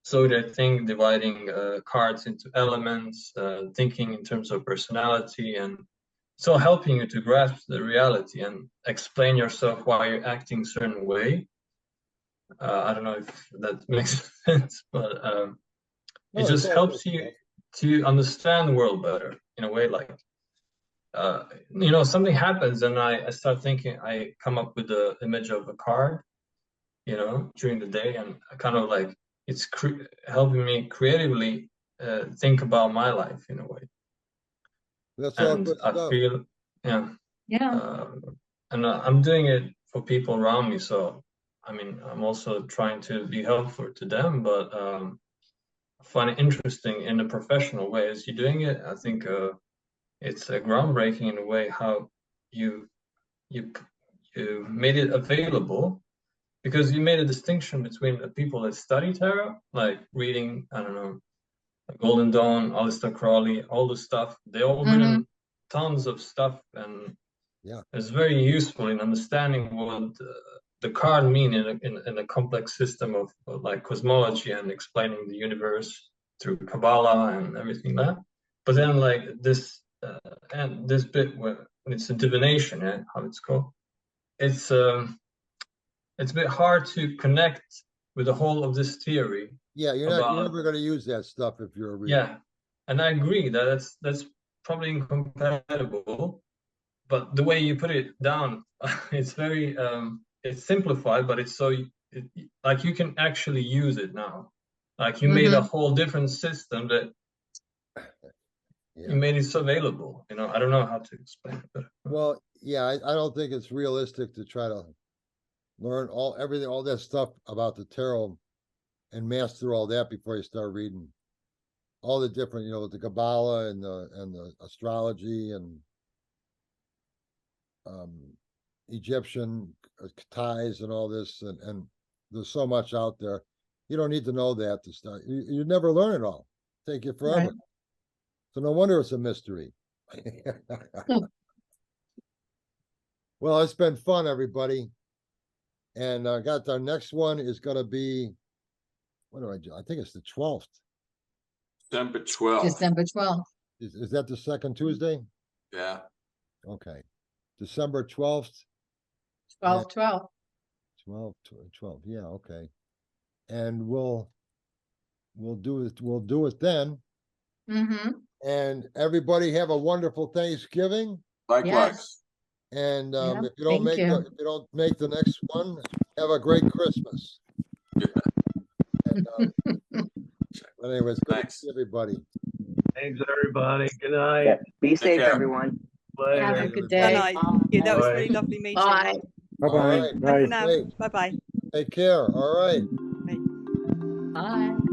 zodiac thing, dividing cards into elements, thinking in terms of personality, and so helping you to grasp the reality and explain yourself why you're acting a certain way. I don't know if that makes sense, but it just helps you to understand the world better in a way. Like something happens and I start thinking, I come up with the image of a card, during the day, and I kind of like it's helping me creatively think about my life in a way. That's all good stuff. I feel, and I'm doing it for people around me. So, I mean, I'm also trying to be helpful to them, but I find it interesting in a professional way as you're doing it. I think it's groundbreaking in a way how you made it available, because you made a distinction between the people that study tarot, like reading, I don't know, Golden Dawn, Aleister Crowley, all the stuff. They all written tons of stuff, and it's very useful in understanding what the card mean in a complex system of like cosmology and explaining the universe through Kabbalah and everything like that. But then like this and this bit where it's a divination, how it's called. It's a bit hard to connect with the whole of this theory. Yeah, you're never going to use that stuff if you're a reader. Yeah, and I agree that that's probably incompatible. But the way you put it down, it's very it's simplified, but it's so like you can actually use it now. Like you made a whole different system that you made it so available. I don't know how to explain it. But well, yeah, I don't think it's realistic to try to learn all that stuff about the tarot and master all that before you start reading all the different, the Kabbalah and the astrology and Egyptian ties and all this, and there's so much out there. You don't need to know that to start. You never learn it all. Take you forever. Right. So no wonder it's a mystery. Well, it's been fun, everybody. And I got our next one is going to be, what do I do? I think it's the 12th. December 12th. December 12th. Is that the second Tuesday? Yeah. Okay. December 12th. 12. 12. Yeah, okay. And we'll do it then. Mm-hmm. And everybody have a wonderful Thanksgiving. Likewise. Yes. And Yeah, if you don't make the next one, have a great Christmas. And, but anyways, good to see everybody. Thanks, everybody. Good night. Yeah. Be safe, care. everyone. Later. Have a good Good day. night. Yeah, that was really lovely meeting. Bye. Bye All bye. right. Bye. Bye now. Bye bye. Take care. All right. Bye.